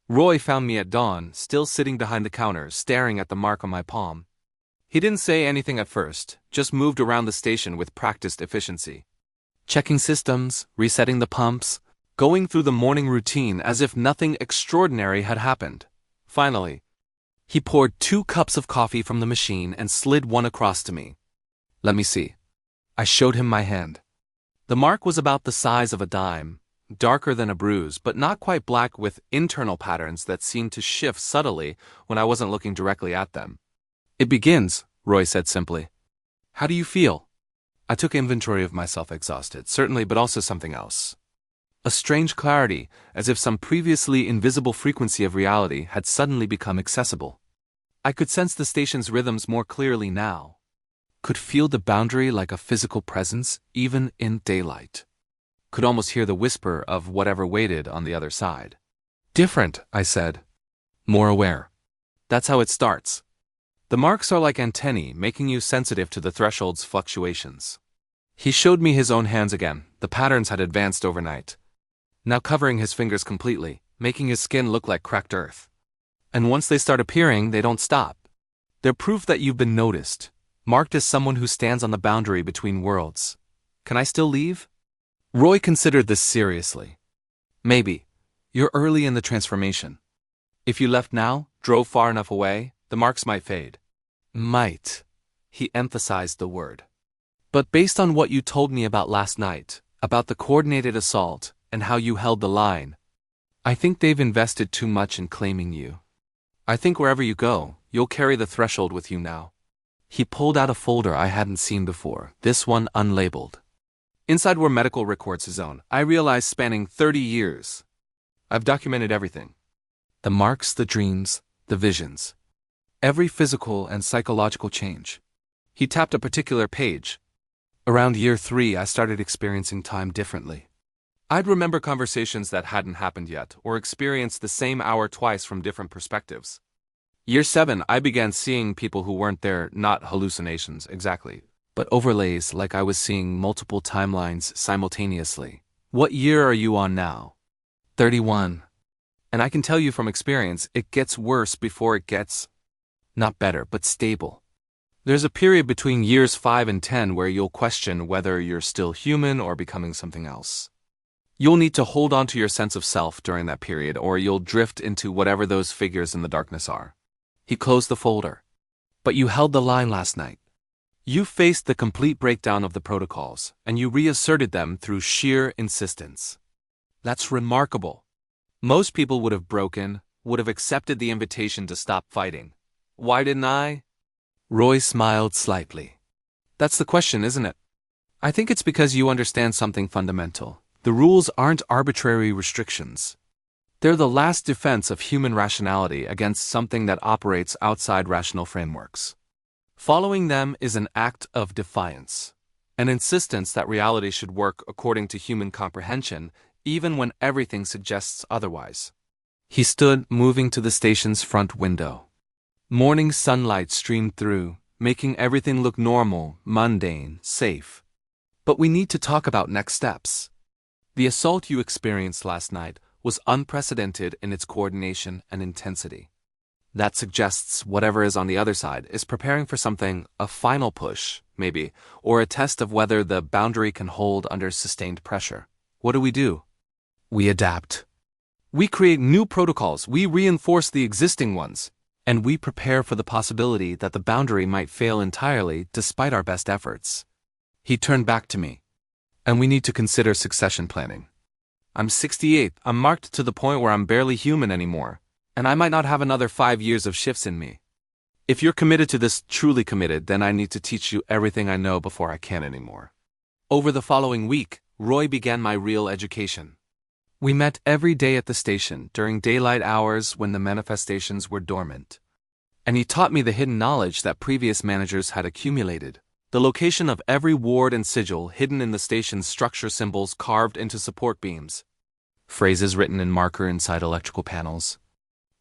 Roy found me at dawn, still sitting behind the counter, staring at the mark on my palm. He didn't say anything at first, just moved around the station with practiced efficiency. Checking systems, resetting the pumps, going through the morning routine as if nothing extraordinary had happened. Finally, he poured 2 cups of coffee from the machine and slid one across to me. Let me see. I showed him my hand. The mark was about the size of a dime, darker than a bruise, but not quite black, with internal patterns that seemed to shift subtly when I wasn't looking directly at them. It begins, Roy said simply. How do you feel? I took inventory of myself, exhausted, certainly, but also something else. A strange clarity, as if some previously invisible frequency of reality had suddenly become accessible. I could sense the station's rhythms more clearly now. Could feel the boundary like a physical presence, even in daylight. Could almost hear the whisper of whatever waited on the other side. Different, I said. More aware. That's how it starts. The marks are like antennae, making you sensitive to the threshold's fluctuations. He showed me his own hands again. The patterns had advanced overnight, now covering his fingers completely, making his skin look like cracked earth. And once they start appearing, they don't stop. They're proof that you've been noticed, marked as someone who stands on the boundary between worlds. Can I still leave? Roy considered this seriously. Maybe. You're early in the transformation. If you left now, drove far enough away, the marks might fade. Might. He emphasized the word. But based on what you told me about last night, about the coordinated assault, and how you held the line, I think they've invested too much in claiming you. I think wherever you go, you'll carry the threshold with you now. He pulled out a folder I hadn't seen before, this one unlabeled. Inside were medical records, his own, I realized spanning 30 years. I've documented everything. The marks, the dreams, the visions. Every physical and psychological change. He tapped a particular page. Around year 3, I started experiencing time differently. I'd remember conversations that hadn't happened yet, or experienced the same hour twice from different perspectives. Year 7, I began seeing people who weren't there, not hallucinations exactly, but overlays, like I was seeing multiple timelines simultaneously. What year are you on now? 31. And I can tell you from experience, it gets worse before it gets, not better, but stable. There's a period between years 5 and 10 where you'll question whether you're still human or becoming something else. You'll need to hold on to your sense of self during that period, or you'll drift into whatever those figures in the darkness are. He closed the folder. But you held the line last night. You faced the complete breakdown of the protocols, and you reasserted them through sheer insistence. That's remarkable. Most people would have broken, would have accepted the invitation to stop fighting. Why didn't I? Roy smiled slightly. That's the question, isn't it? I think it's because you understand something fundamental. The rules aren't arbitrary restrictions. They're the last defense of human rationality against something that operates outside rational frameworks. Following them is an act of defiance, an insistence that reality should work according to human comprehension, even when everything suggests otherwise. He stood, moving to the station's front window. Morning sunlight streamed through, making everything look normal, mundane, safe. But we need to talk about next steps. The assault you experienced last night was unprecedented in its coordination and intensity. That suggests whatever is on the other side is preparing for something, a final push, maybe, or a test of whether the boundary can hold under sustained pressure. What do? We adapt. We create new protocols, we reinforce the existing ones, and we prepare for the possibility that the boundary might fail entirely despite our best efforts. He turned back to me. And we need to consider succession planning. I'm 68, I'm marked to the point where I'm barely human anymore, and I might not have another 5 years of shifts in me. If you're committed to this, truly committed, then I need to teach you everything I know before I can anymore. Over the following week, Roy began my real education. We met every day at the station during daylight hours when the manifestations were dormant. And he taught me the hidden knowledge that previous managers had accumulated. The location of every ward and sigil hidden in the station's structure, symbols carved into support beams, phrases written in marker inside electrical panels,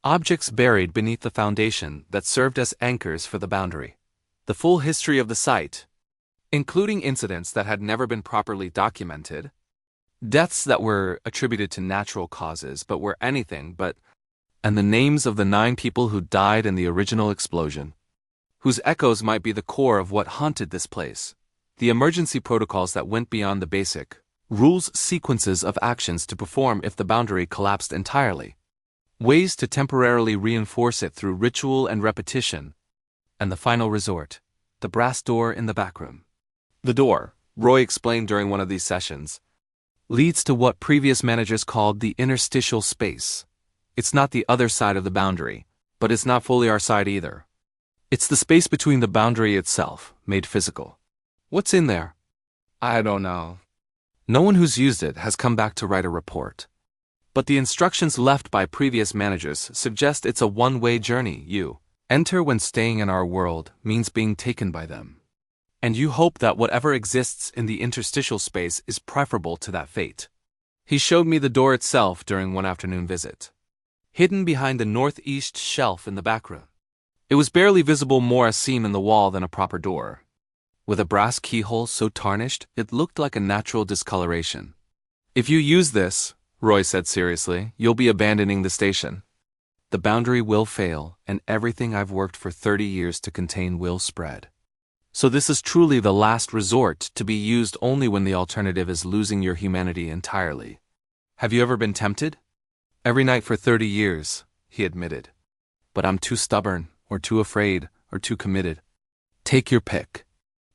objects buried beneath the foundation that served as anchors for the boundary. The full history of the site, including incidents that had never been properly documented, deaths that were attributed to natural causes but were anything but, and the names of the 9 people who died in the original explosion, whose echoes might be the core of what haunted this place. The emergency protocols that went beyond the basic rules, sequences of actions to perform if the boundary collapsed entirely, ways to temporarily reinforce it through ritual and repetition, and the final resort, the brass door in the back room. The door, Roy explained during one of these sessions, leads to what previous managers called the interstitial space. It's not the other side of the boundary, but it's not fully our side either. It's the space between the boundary itself, made physical. What's in there? I don't know. No one who's used it has come back to write a report. But the instructions left by previous managers suggest it's a one-way journey. You enter when staying in our world means being taken by them. And you hope that whatever exists in the interstitial space is preferable to that fate. He showed me the door itself during one afternoon visit, hidden behind the northeast shelf in the back room. It was barely visible, more a seam in the wall than a proper door, with a brass keyhole so tarnished it looked like a natural discoloration. If you use this, Roy said seriously, you'll be abandoning the station. The boundary will fail, and everything I've worked for 30 years to contain will spread. So this is truly the last resort, to be used only when the alternative is losing your humanity entirely. Have you ever been tempted? Every night for 30 years, he admitted. But I'm too stubborn, or too afraid, or too committed. Take your pick.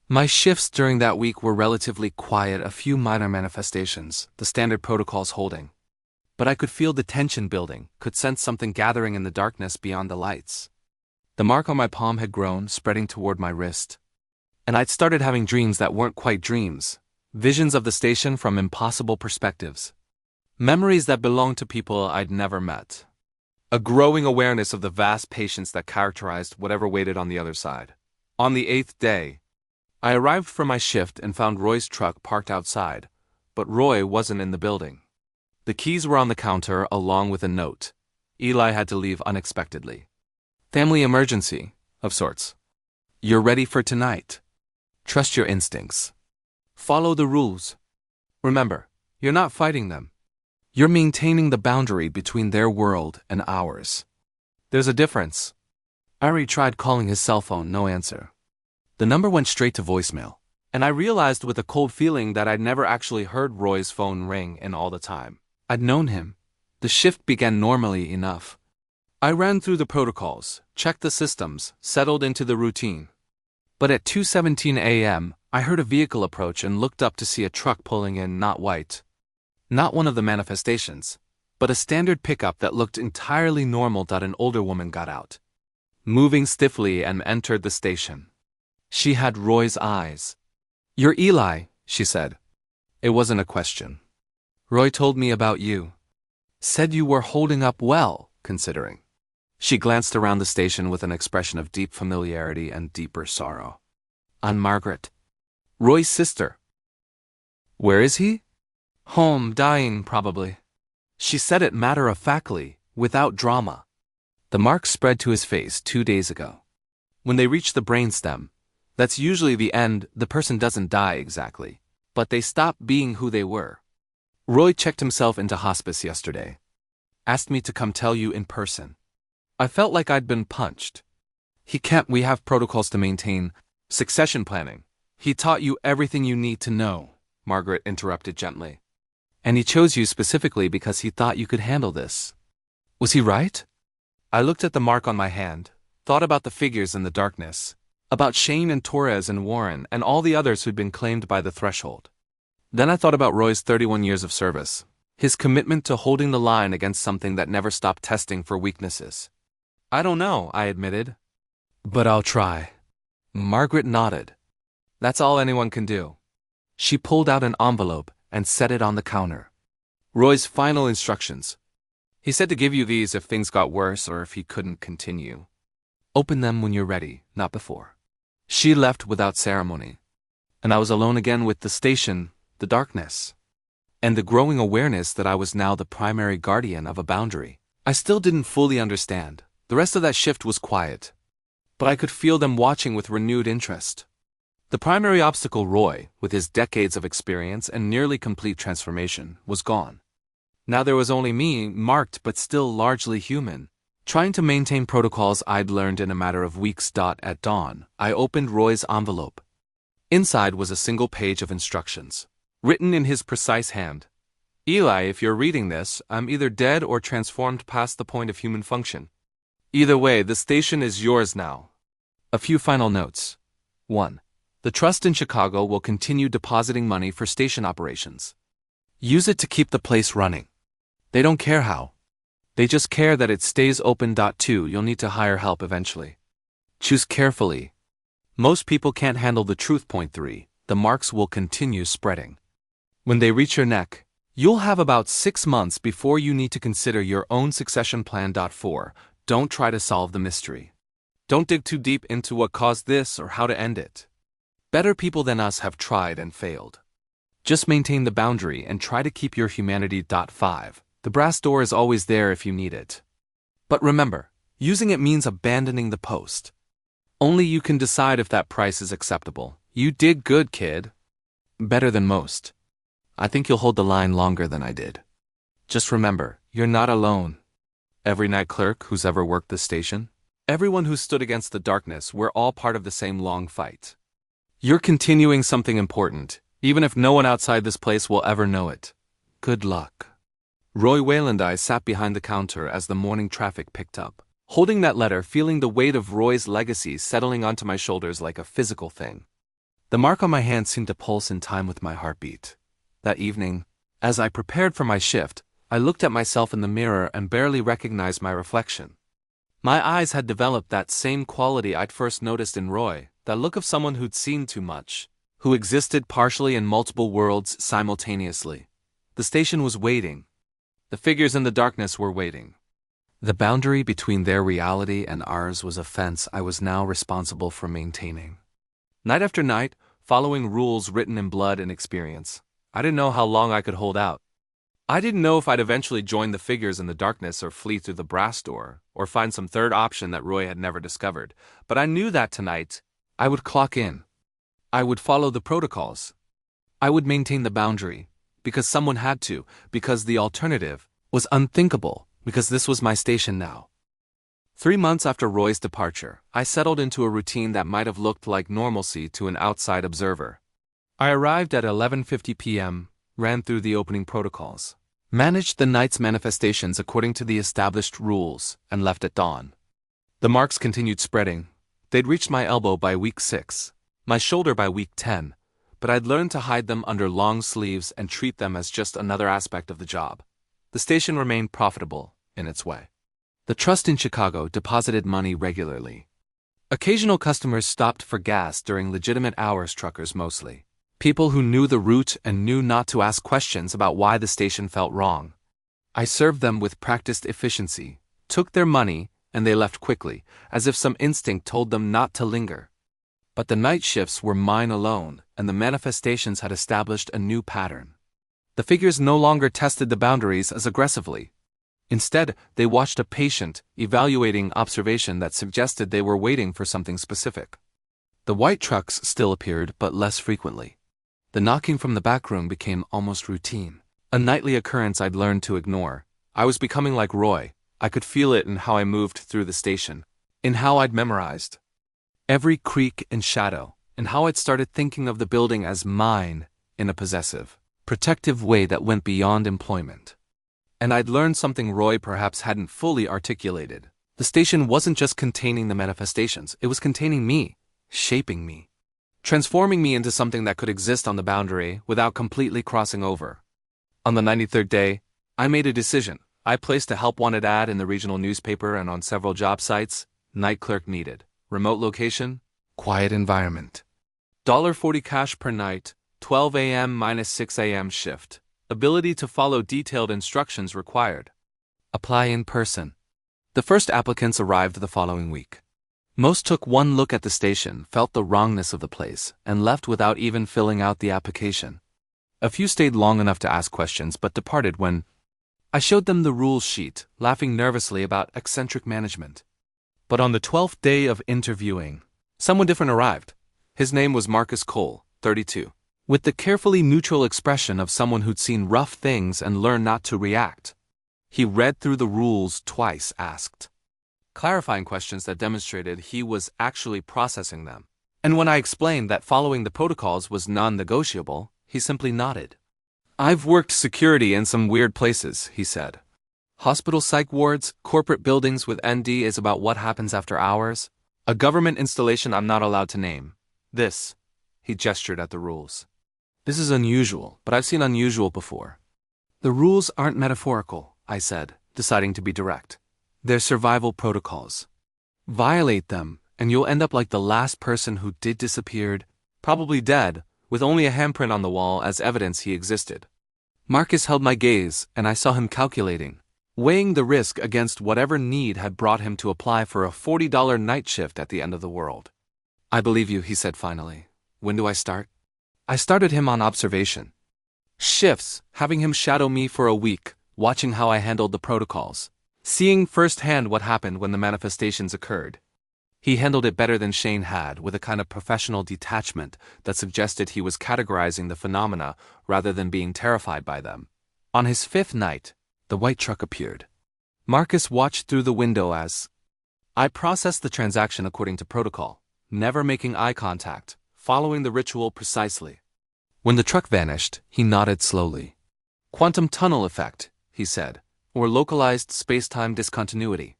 My shifts during that week were relatively quiet, a few minor manifestations, the standard protocols holding. But I could feel the tension building, could sense something gathering in the darkness beyond the lights. The mark on my palm had grown, spreading toward my wrist. And I'd started having dreams that weren't quite dreams, visions of the station from impossible perspectives. Memories that belonged to people I'd never met. A growing awareness of the vast patience that characterized whatever waited on the other side. On the 8th day, I arrived for my shift and found Roy's truck parked outside, but Roy wasn't in the building. The keys were on the counter along with a note. Eli had to leave unexpectedly. Family emergency, of sorts. You're ready for tonight. Trust your instincts. Follow the rules. Remember, you're not fighting them. You're maintaining the boundary between their world and ours. There's a difference. Ari tried calling his cell phone, no answer. The number went straight to voicemail, and I realized with a cold feeling that I'd never actually heard Roy's phone ring in all the time I'd known him. The shift began normally enough. I ran through the protocols, checked the systems, settled into the routine. But at 2:17 a.m., I heard a vehicle approach and looked up to see a truck pulling in, not white. Not one of the manifestations, but a standard pickup that looked entirely normal. An older woman got out, moving stiffly, and entered the station. She had Roy's eyes. You're Eli, she said. It wasn't a question. Roy told me about you. Said you were holding up well, considering. She glanced around the station with an expression of deep familiarity and deeper sorrow. I'm Margaret. Roy's sister. Where is he? Home, dying, probably. She said it matter-of-factly, without drama. The mark spread to his face 2 days ago. When they reach the brainstem, that's usually the end. The person doesn't die exactly, but they stop being who they were. Roy checked himself into hospice yesterday. Asked me to come tell you in person. I felt like I'd been punched. We have protocols to maintain. Succession planning. He taught you everything you need to know, Margaret interrupted gently. And he chose you specifically because he thought you could handle this. Was he right? I looked at the mark on my hand, thought about the figures in the darkness, about Shane and Torres and Warren and all the others who'd been claimed by the threshold. Then I thought about Roy's 31 years of service, his commitment to holding the line against something that never stopped testing for weaknesses. I don't know, I admitted. But I'll try. Margaret nodded. That's all anyone can do. She pulled out an envelope and set it on the counter. Roy's final instructions. He said to give you these if things got worse or if he couldn't continue. Open them when you're ready, not before. She left without ceremony. And I was alone again with the station, the darkness, and the growing awareness that I was now the primary guardian of a boundary. I still didn't fully understand. The rest of that shift was quiet, but I could feel them watching with renewed interest. The primary obstacle, Roy, with his decades of experience and nearly complete transformation, was gone. Now there was only me, marked but still largely human, trying to maintain protocols I'd learned in a matter of weeks. At dawn, I opened Roy's envelope. Inside was a single page of instructions, written in his precise hand. Eli, if you're reading this, I'm either dead or transformed past the point of human function. Either way, the station is yours now. A few final notes. 1. The trust in Chicago will continue depositing money for station operations. Use it to keep the place running. They don't care how. They just care that it stays open. 2. You'll need to hire help eventually. Choose carefully. Most people can't handle the truth. 3. The marks will continue spreading. When they reach your neck, you'll have about 6 months before you need to consider your own succession plan. 4. Don't try to solve the mystery. Don't dig too deep into what caused this or how to end it. Better people than us have tried and failed. Just maintain the boundary and try to keep your humanity. 5. The brass door is always there if you need it. But remember, using it means abandoning the post. Only you can decide if that price is acceptable. You did good, kid. Better than most. I think you'll hold the line longer than I did. Just remember, you're not alone. Every night clerk who's ever worked this station, everyone who stood against the darkness, we're all part of the same long fight. You're continuing something important, even if no one outside this place will ever know it. Good luck. Roy Wayland. I sat behind the counter as the morning traffic picked up, holding that letter, feeling the weight of Roy's legacy settling onto my shoulders like a physical thing. The mark on my hand seemed to pulse in time with my heartbeat. That evening, as I prepared for my shift, I looked at myself in the mirror and barely recognized my reflection. My eyes had developed that same quality I'd first noticed in Roy, that look of someone who'd seen too much, who existed partially in multiple worlds simultaneously. The station was waiting. The figures in the darkness were waiting. The boundary between their reality and ours was a fence I was now responsible for maintaining. Night after night, following rules written in blood and experience, I didn't know how long I could hold out. I didn't know if I'd eventually join the figures in the darkness or flee through the brass door, or find some third option that Roy had never discovered, but I knew that tonight, I would clock in. I would follow the protocols. I would maintain the boundary, because someone had to, because the alternative was unthinkable, because this was my station now. 3 months after Roy's departure, I settled into a routine that might have looked like normalcy to an outside observer. I arrived at 11:50 p.m., ran through the opening protocols, managed the night's manifestations according to the established rules, and left at dawn. The marks continued spreading. They'd reached my elbow by week 6, my shoulder by week 10, but I'd learned to hide them under long sleeves and treat them as just another aspect of the job. The station remained profitable, in its way. The trust in Chicago deposited money regularly. Occasional customers stopped for gas during legitimate hours, truckers mostly. People who knew the route and knew not to ask questions about why the station felt wrong. I served them with practiced efficiency, took their money, and they left quickly, as if some instinct told them not to linger. But the night shifts were mine alone, and the manifestations had established a new pattern. The figures no longer tested the boundaries as aggressively. Instead, they watched a patient, evaluating observation that suggested they were waiting for something specific. The white trucks still appeared, but less frequently. The knocking from the back room became almost routine, a nightly occurrence I'd learned to ignore. I was becoming like Roy. I could feel it in how I moved through the station, in how I'd memorized every creak and shadow, and how I'd started thinking of the building as mine in a possessive, protective way that went beyond employment. And I'd learned something Roy perhaps hadn't fully articulated. The station wasn't just containing the manifestations, it was containing me, shaping me, transforming me into something that could exist on the boundary without completely crossing over. On the 93rd day, I made a decision. I placed a help wanted ad in the regional newspaper and on several job sites. Night clerk needed. Remote location, quiet environment. $40 cash per night, 12 a.m. - 6 a.m. shift. Ability to follow detailed instructions required. Apply in person. The first applicants arrived the following week. Most took one look at the station, felt the wrongness of the place, and left without even filling out the application. A few stayed long enough to ask questions but departed when I showed them the rules sheet, laughing nervously about eccentric management. But on the 12th day of interviewing, someone different arrived. His name was Marcus Cole, 32. With the carefully neutral expression of someone who'd seen rough things and learned not to react. He read through the rules twice, asked clarifying questions that demonstrated he was actually processing them. And when I explained that following the protocols was non-negotiable, he simply nodded. I've worked security in some weird places, he said. Hospital psych wards, corporate buildings with ND is about what happens after hours. A government installation I'm not allowed to name. This, he gestured at the rules. This is unusual, but I've seen unusual before. The rules aren't metaphorical, I said, deciding to be direct. They're survival protocols. Violate them, and you'll end up like the last person who did disappeared, probably dead, with only a handprint on the wall as evidence he existed. Marcus held my gaze, and I saw him calculating, weighing the risk against whatever need had brought him to apply for a $40 night shift at the end of the world. I believe you, he said finally. When do I start? I started him on observation. Shifts, having him shadow me for a week, watching how I handled the protocols, seeing firsthand what happened when the manifestations occurred. He handled it better than Shane had, with a kind of professional detachment that suggested he was categorizing the phenomena rather than being terrified by them. On his 5th night, the white truck appeared. Marcus watched through the window as I processed the transaction according to protocol, never making eye contact, following the ritual precisely. When the truck vanished, he nodded slowly. Quantum tunnel effect, he said, or localized space-time discontinuity.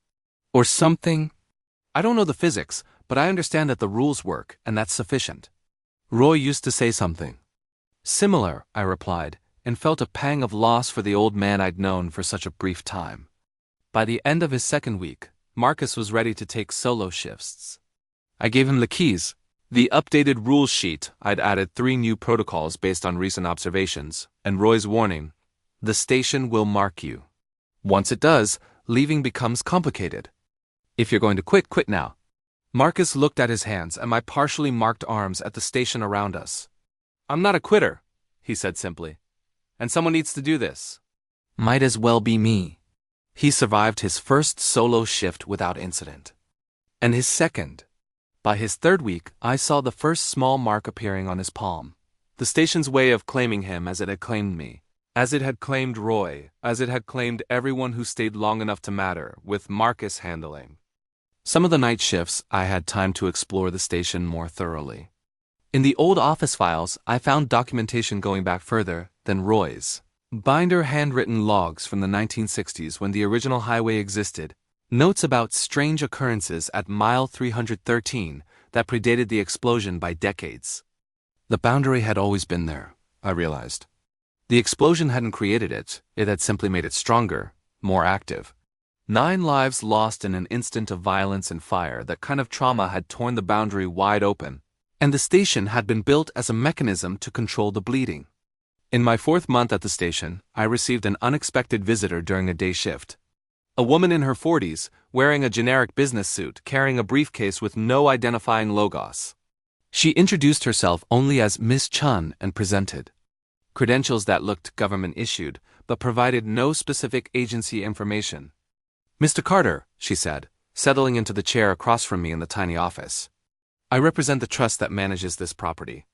Or something. I don't know the physics, but I understand that the rules work, and that's sufficient. Roy used to say something similar, I replied, and felt a pang of loss for the old man I'd known for such a brief time. By the end of his 2nd week, Marcus was ready to take solo shifts. I gave him the keys. The updated rules sheet, I'd added 3 new protocols based on recent observations, and Roy's warning, the station will mark you. Once it does, leaving becomes complicated. If you're going to quit, quit now. Marcus looked at his hands and my partially marked arms at the station around us. I'm not a quitter, he said simply. And someone needs to do this. Might as well be me. He survived his first solo shift without incident. And his second. By his 3rd week, I saw the first small mark appearing on his palm. The station's way of claiming him as it had claimed me. As it had claimed Roy, as it had claimed everyone who stayed long enough to matter, with Marcus handling. Some of the night shifts, I had time to explore the station more thoroughly. In the old office files, I found documentation going back further than Roy's. Binder handwritten logs from the 1960s when the original highway existed, notes about strange occurrences at mile 313 that predated the explosion by decades. The boundary had always been there, I realized. The explosion hadn't created it, it had simply made it stronger, more active. 9 lives lost in an instant of violence and fire. That kind of trauma had torn the boundary wide open, and the station had been built as a mechanism to control the bleeding. In my 4th month at the station, I received an unexpected visitor during a day shift. A woman in her 40s, wearing a generic business suit, carrying a briefcase with no identifying logos. She introduced herself only as Miss Chun and presented credentials that looked government-issued, but provided no specific agency information. Mr. Carter, she said, settling into the chair across from me in the tiny office. I represent the trust that manages this property.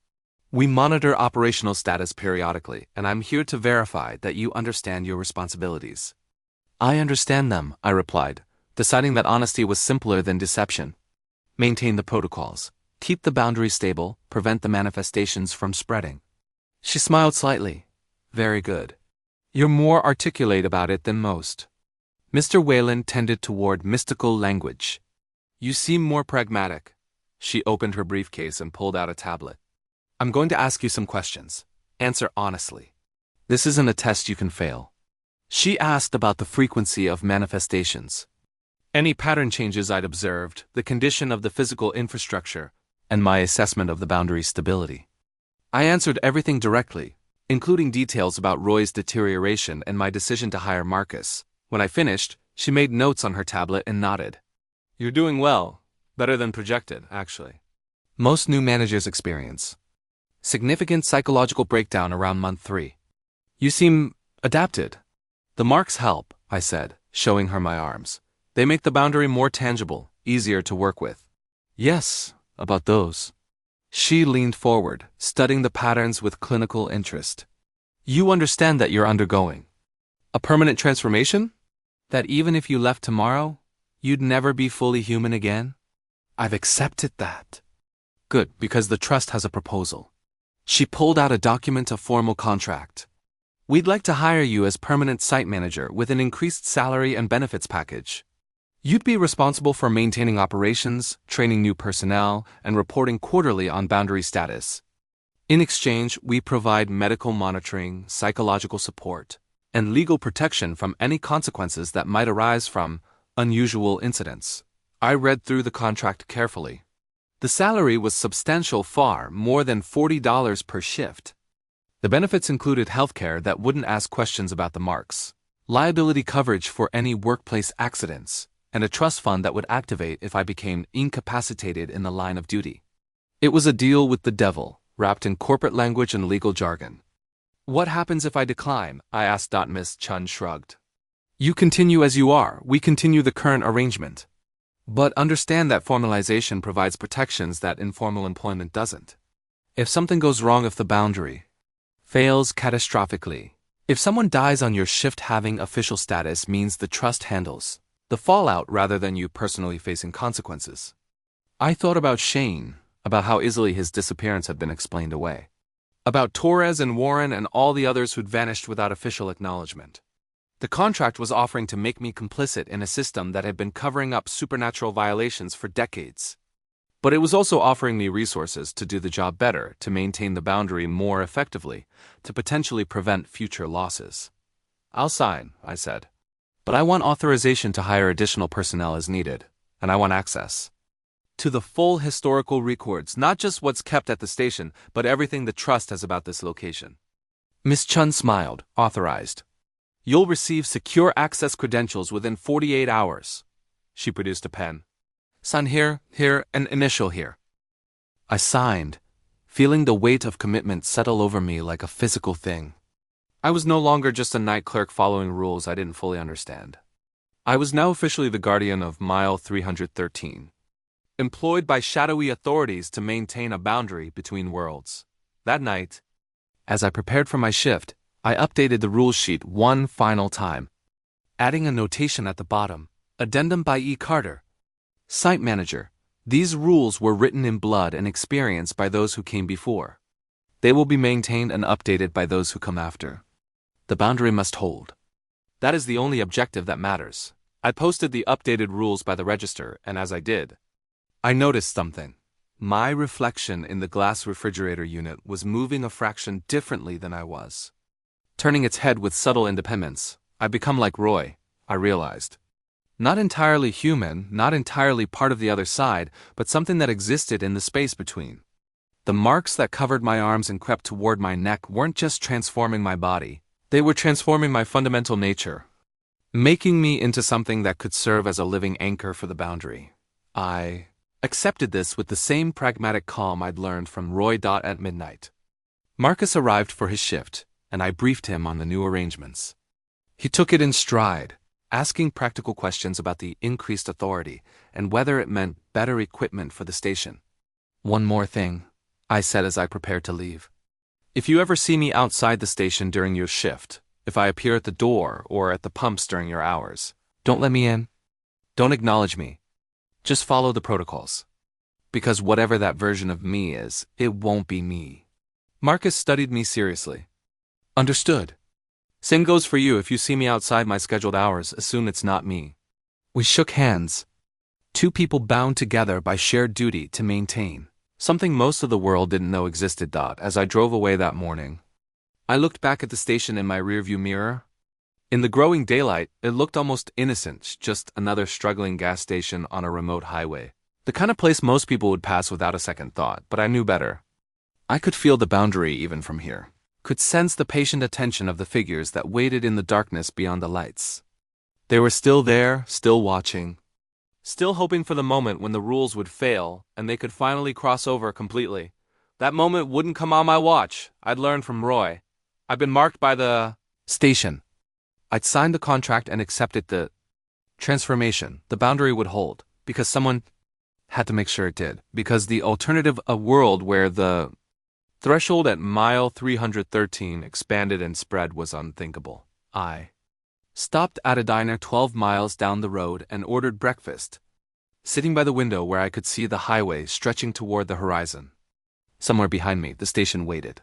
We monitor operational status periodically, and I'm here to verify that you understand your responsibilities. I understand them, I replied, deciding that honesty was simpler than deception. Maintain the protocols. Keep the boundaries stable, prevent the manifestations from spreading. She smiled slightly. Very good. You're more articulate about it than most. Mr. Whalen tended toward mystical language. You seem more pragmatic. She opened her briefcase and pulled out a tablet. I'm going to ask you some questions. Answer honestly. This isn't a test you can fail. She asked about the frequency of manifestations, any pattern changes I'd observed, the condition of the physical infrastructure, and my assessment of the boundary stability. I answered everything directly, including details about Roy's deterioration and my decision to hire Marcus. When I finished, she made notes on her tablet and nodded. You're doing well. Better than projected, actually. Most new managers experience significant psychological breakdown around month 3. You seem adapted. The marks help, I said, showing her my arms. They make the boundary more tangible, easier to work with. Yes, about those. She leaned forward, studying the patterns with clinical interest. You understand that you're undergoing a permanent transformation? That even if you left tomorrow, you'd never be fully human again? I've accepted that. Good, because the trust has a proposal. She pulled out a document of formal contract. We'd like to hire you as permanent site manager with an increased salary and benefits package. You'd be responsible for maintaining operations, training new personnel, and reporting quarterly on boundary status. In exchange, we provide medical monitoring, psychological support, and legal protection from any consequences that might arise from unusual incidents. I read through the contract carefully. The salary was substantial, far more than $40 per shift. The benefits included healthcare that wouldn't ask questions about the marks, liability coverage for any workplace accidents, and a trust fund that would activate if I became incapacitated in the line of duty. It was a deal with the devil, wrapped in corporate language and legal jargon. What happens if I decline? I asked. Miss Chun shrugged. You continue as you are. We continue the current arrangement. But understand that formalization provides protections that informal employment doesn't. If something goes wrong, if the boundary fails catastrophically, if someone dies on your shift, having official status means the trust handles the fallout rather than you personally facing consequences. I thought about Shane, about how easily his disappearance had been explained away, about Torres and Warren and all the others who'd vanished without official acknowledgement. The contract was offering to make me complicit in a system that had been covering up supernatural violations for decades. But it was also offering me resources to do the job better, to maintain the boundary more effectively, to potentially prevent future losses. I'll sign, I said. But I want authorization to hire additional personnel as needed, and I want access to the full historical records, not just what's kept at the station, but everything the trust has about this location. Miss Chun smiled. Authorized. You'll receive secure access credentials within 48 hours. She produced a pen. Sign here, and initial here. I signed, feeling the weight of commitment settle over me like a physical thing. I was no longer just a night clerk following rules I didn't fully understand. I was now officially the guardian of Mile 313, employed by shadowy authorities to maintain a boundary between worlds. That night, as I prepared for my shift, I updated the rule sheet one final time, adding a notation at the bottom, addendum by E. Carter, Site Manager. These rules were written in blood and experience by those who came before. They will be maintained and updated by those who come after. The boundary must hold. That is the only objective that matters. I posted the updated rules by the register, and as I did, I noticed something. My reflection in the glass refrigerator unit was moving a fraction differently than I was. Turning its head with subtle independence, I'd become like Roy, I realized. Not entirely human, not entirely part of the other side, but something that existed in the space between. The marks that covered my arms and crept toward my neck weren't just transforming my body, they were transforming my fundamental nature, making me into something that could serve as a living anchor for the boundary. I accepted this with the same pragmatic calm I'd learned from Roy. At midnight, Marcus arrived for his shift, and I briefed him on the new arrangements. He took it in stride, asking practical questions about the increased authority and whether it meant better equipment for the station. One more thing, I said as I prepared to leave. If you ever see me outside the station during your shift, if I appear at the door or at the pumps during your hours, don't let me in. Don't acknowledge me. Just follow the protocols. Because whatever that version of me is, it won't be me. Marcus studied me seriously. Understood. Same goes for you if you see me outside my scheduled hours, assume it's not me. We shook hands. Two people bound together by shared duty to maintain something most of the world didn't know existed. As I drove away that morning, I looked back at the station in my rearview mirror. In the growing daylight, it looked almost innocent, just another struggling gas station on a remote highway. The kind of place most people would pass without a second thought, but I knew better. I could feel the boundary even from here. could sense the patient attention of the figures that waited in the darkness beyond the lights. They were still there, still watching, still hoping for the moment when the rules would fail and they could finally cross over completely. That moment wouldn't come on my watch. I'd learned from Roy. I'd been marked by the station. I'd signed the contract and accepted the transformation. The boundary would hold, because someone had to make sure it did, because the alternative, a world where the threshold at mile 313 expanded and spread, was unthinkable. I stopped at a diner 12 miles down the road and ordered breakfast, sitting by the window where I could see the highway stretching toward the horizon. Somewhere behind me, the station waited.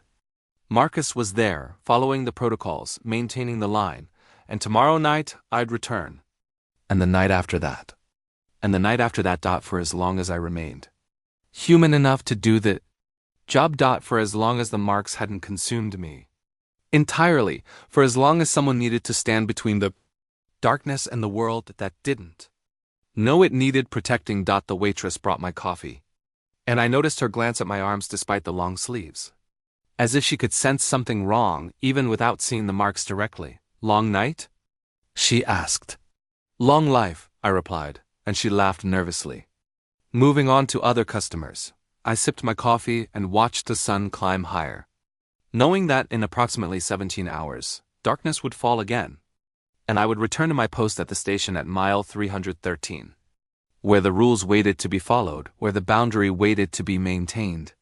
Marcus was there, following the protocols, maintaining the line, and tomorrow night I'd return. And the night after that. And the night after that. For as long as I remained human enough to do the job. For as long as the marks hadn't consumed me entirely, for as long as someone needed to stand between the darkness and the world that didn't know it needed protecting. The waitress brought my coffee, and I noticed her glance at my arms despite the long sleeves, as if she could sense something wrong even without seeing the marks directly. Long night? She asked. Long life, I replied, and she laughed nervously. Moving on to other customers, I sipped my coffee and watched the sun climb higher, knowing that in approximately 17 hours, darkness would fall again, and I would return to my post at the station at mile 313, where the rules waited to be followed, where the boundary waited to be maintained,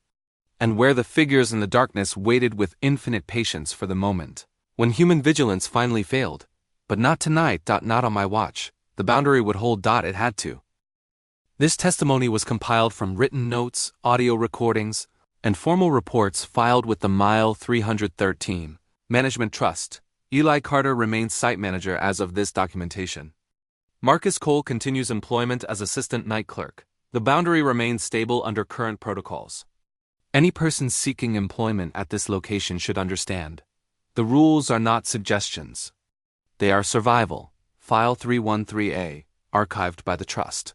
and where the figures in the darkness waited with infinite patience for the moment when human vigilance finally failed. But not tonight. Not on my watch. The boundary would hold. It had to. This testimony was compiled from written notes, audio recordings, and formal reports filed with the Mile 313 Management Trust. Eli Carter remains site manager as of this documentation. Marcus Cole continues employment as assistant night clerk. The boundary remains stable under current protocols. Any person seeking employment at this location should understand. The rules are not suggestions. They are survival. File 313A, archived by the Trust.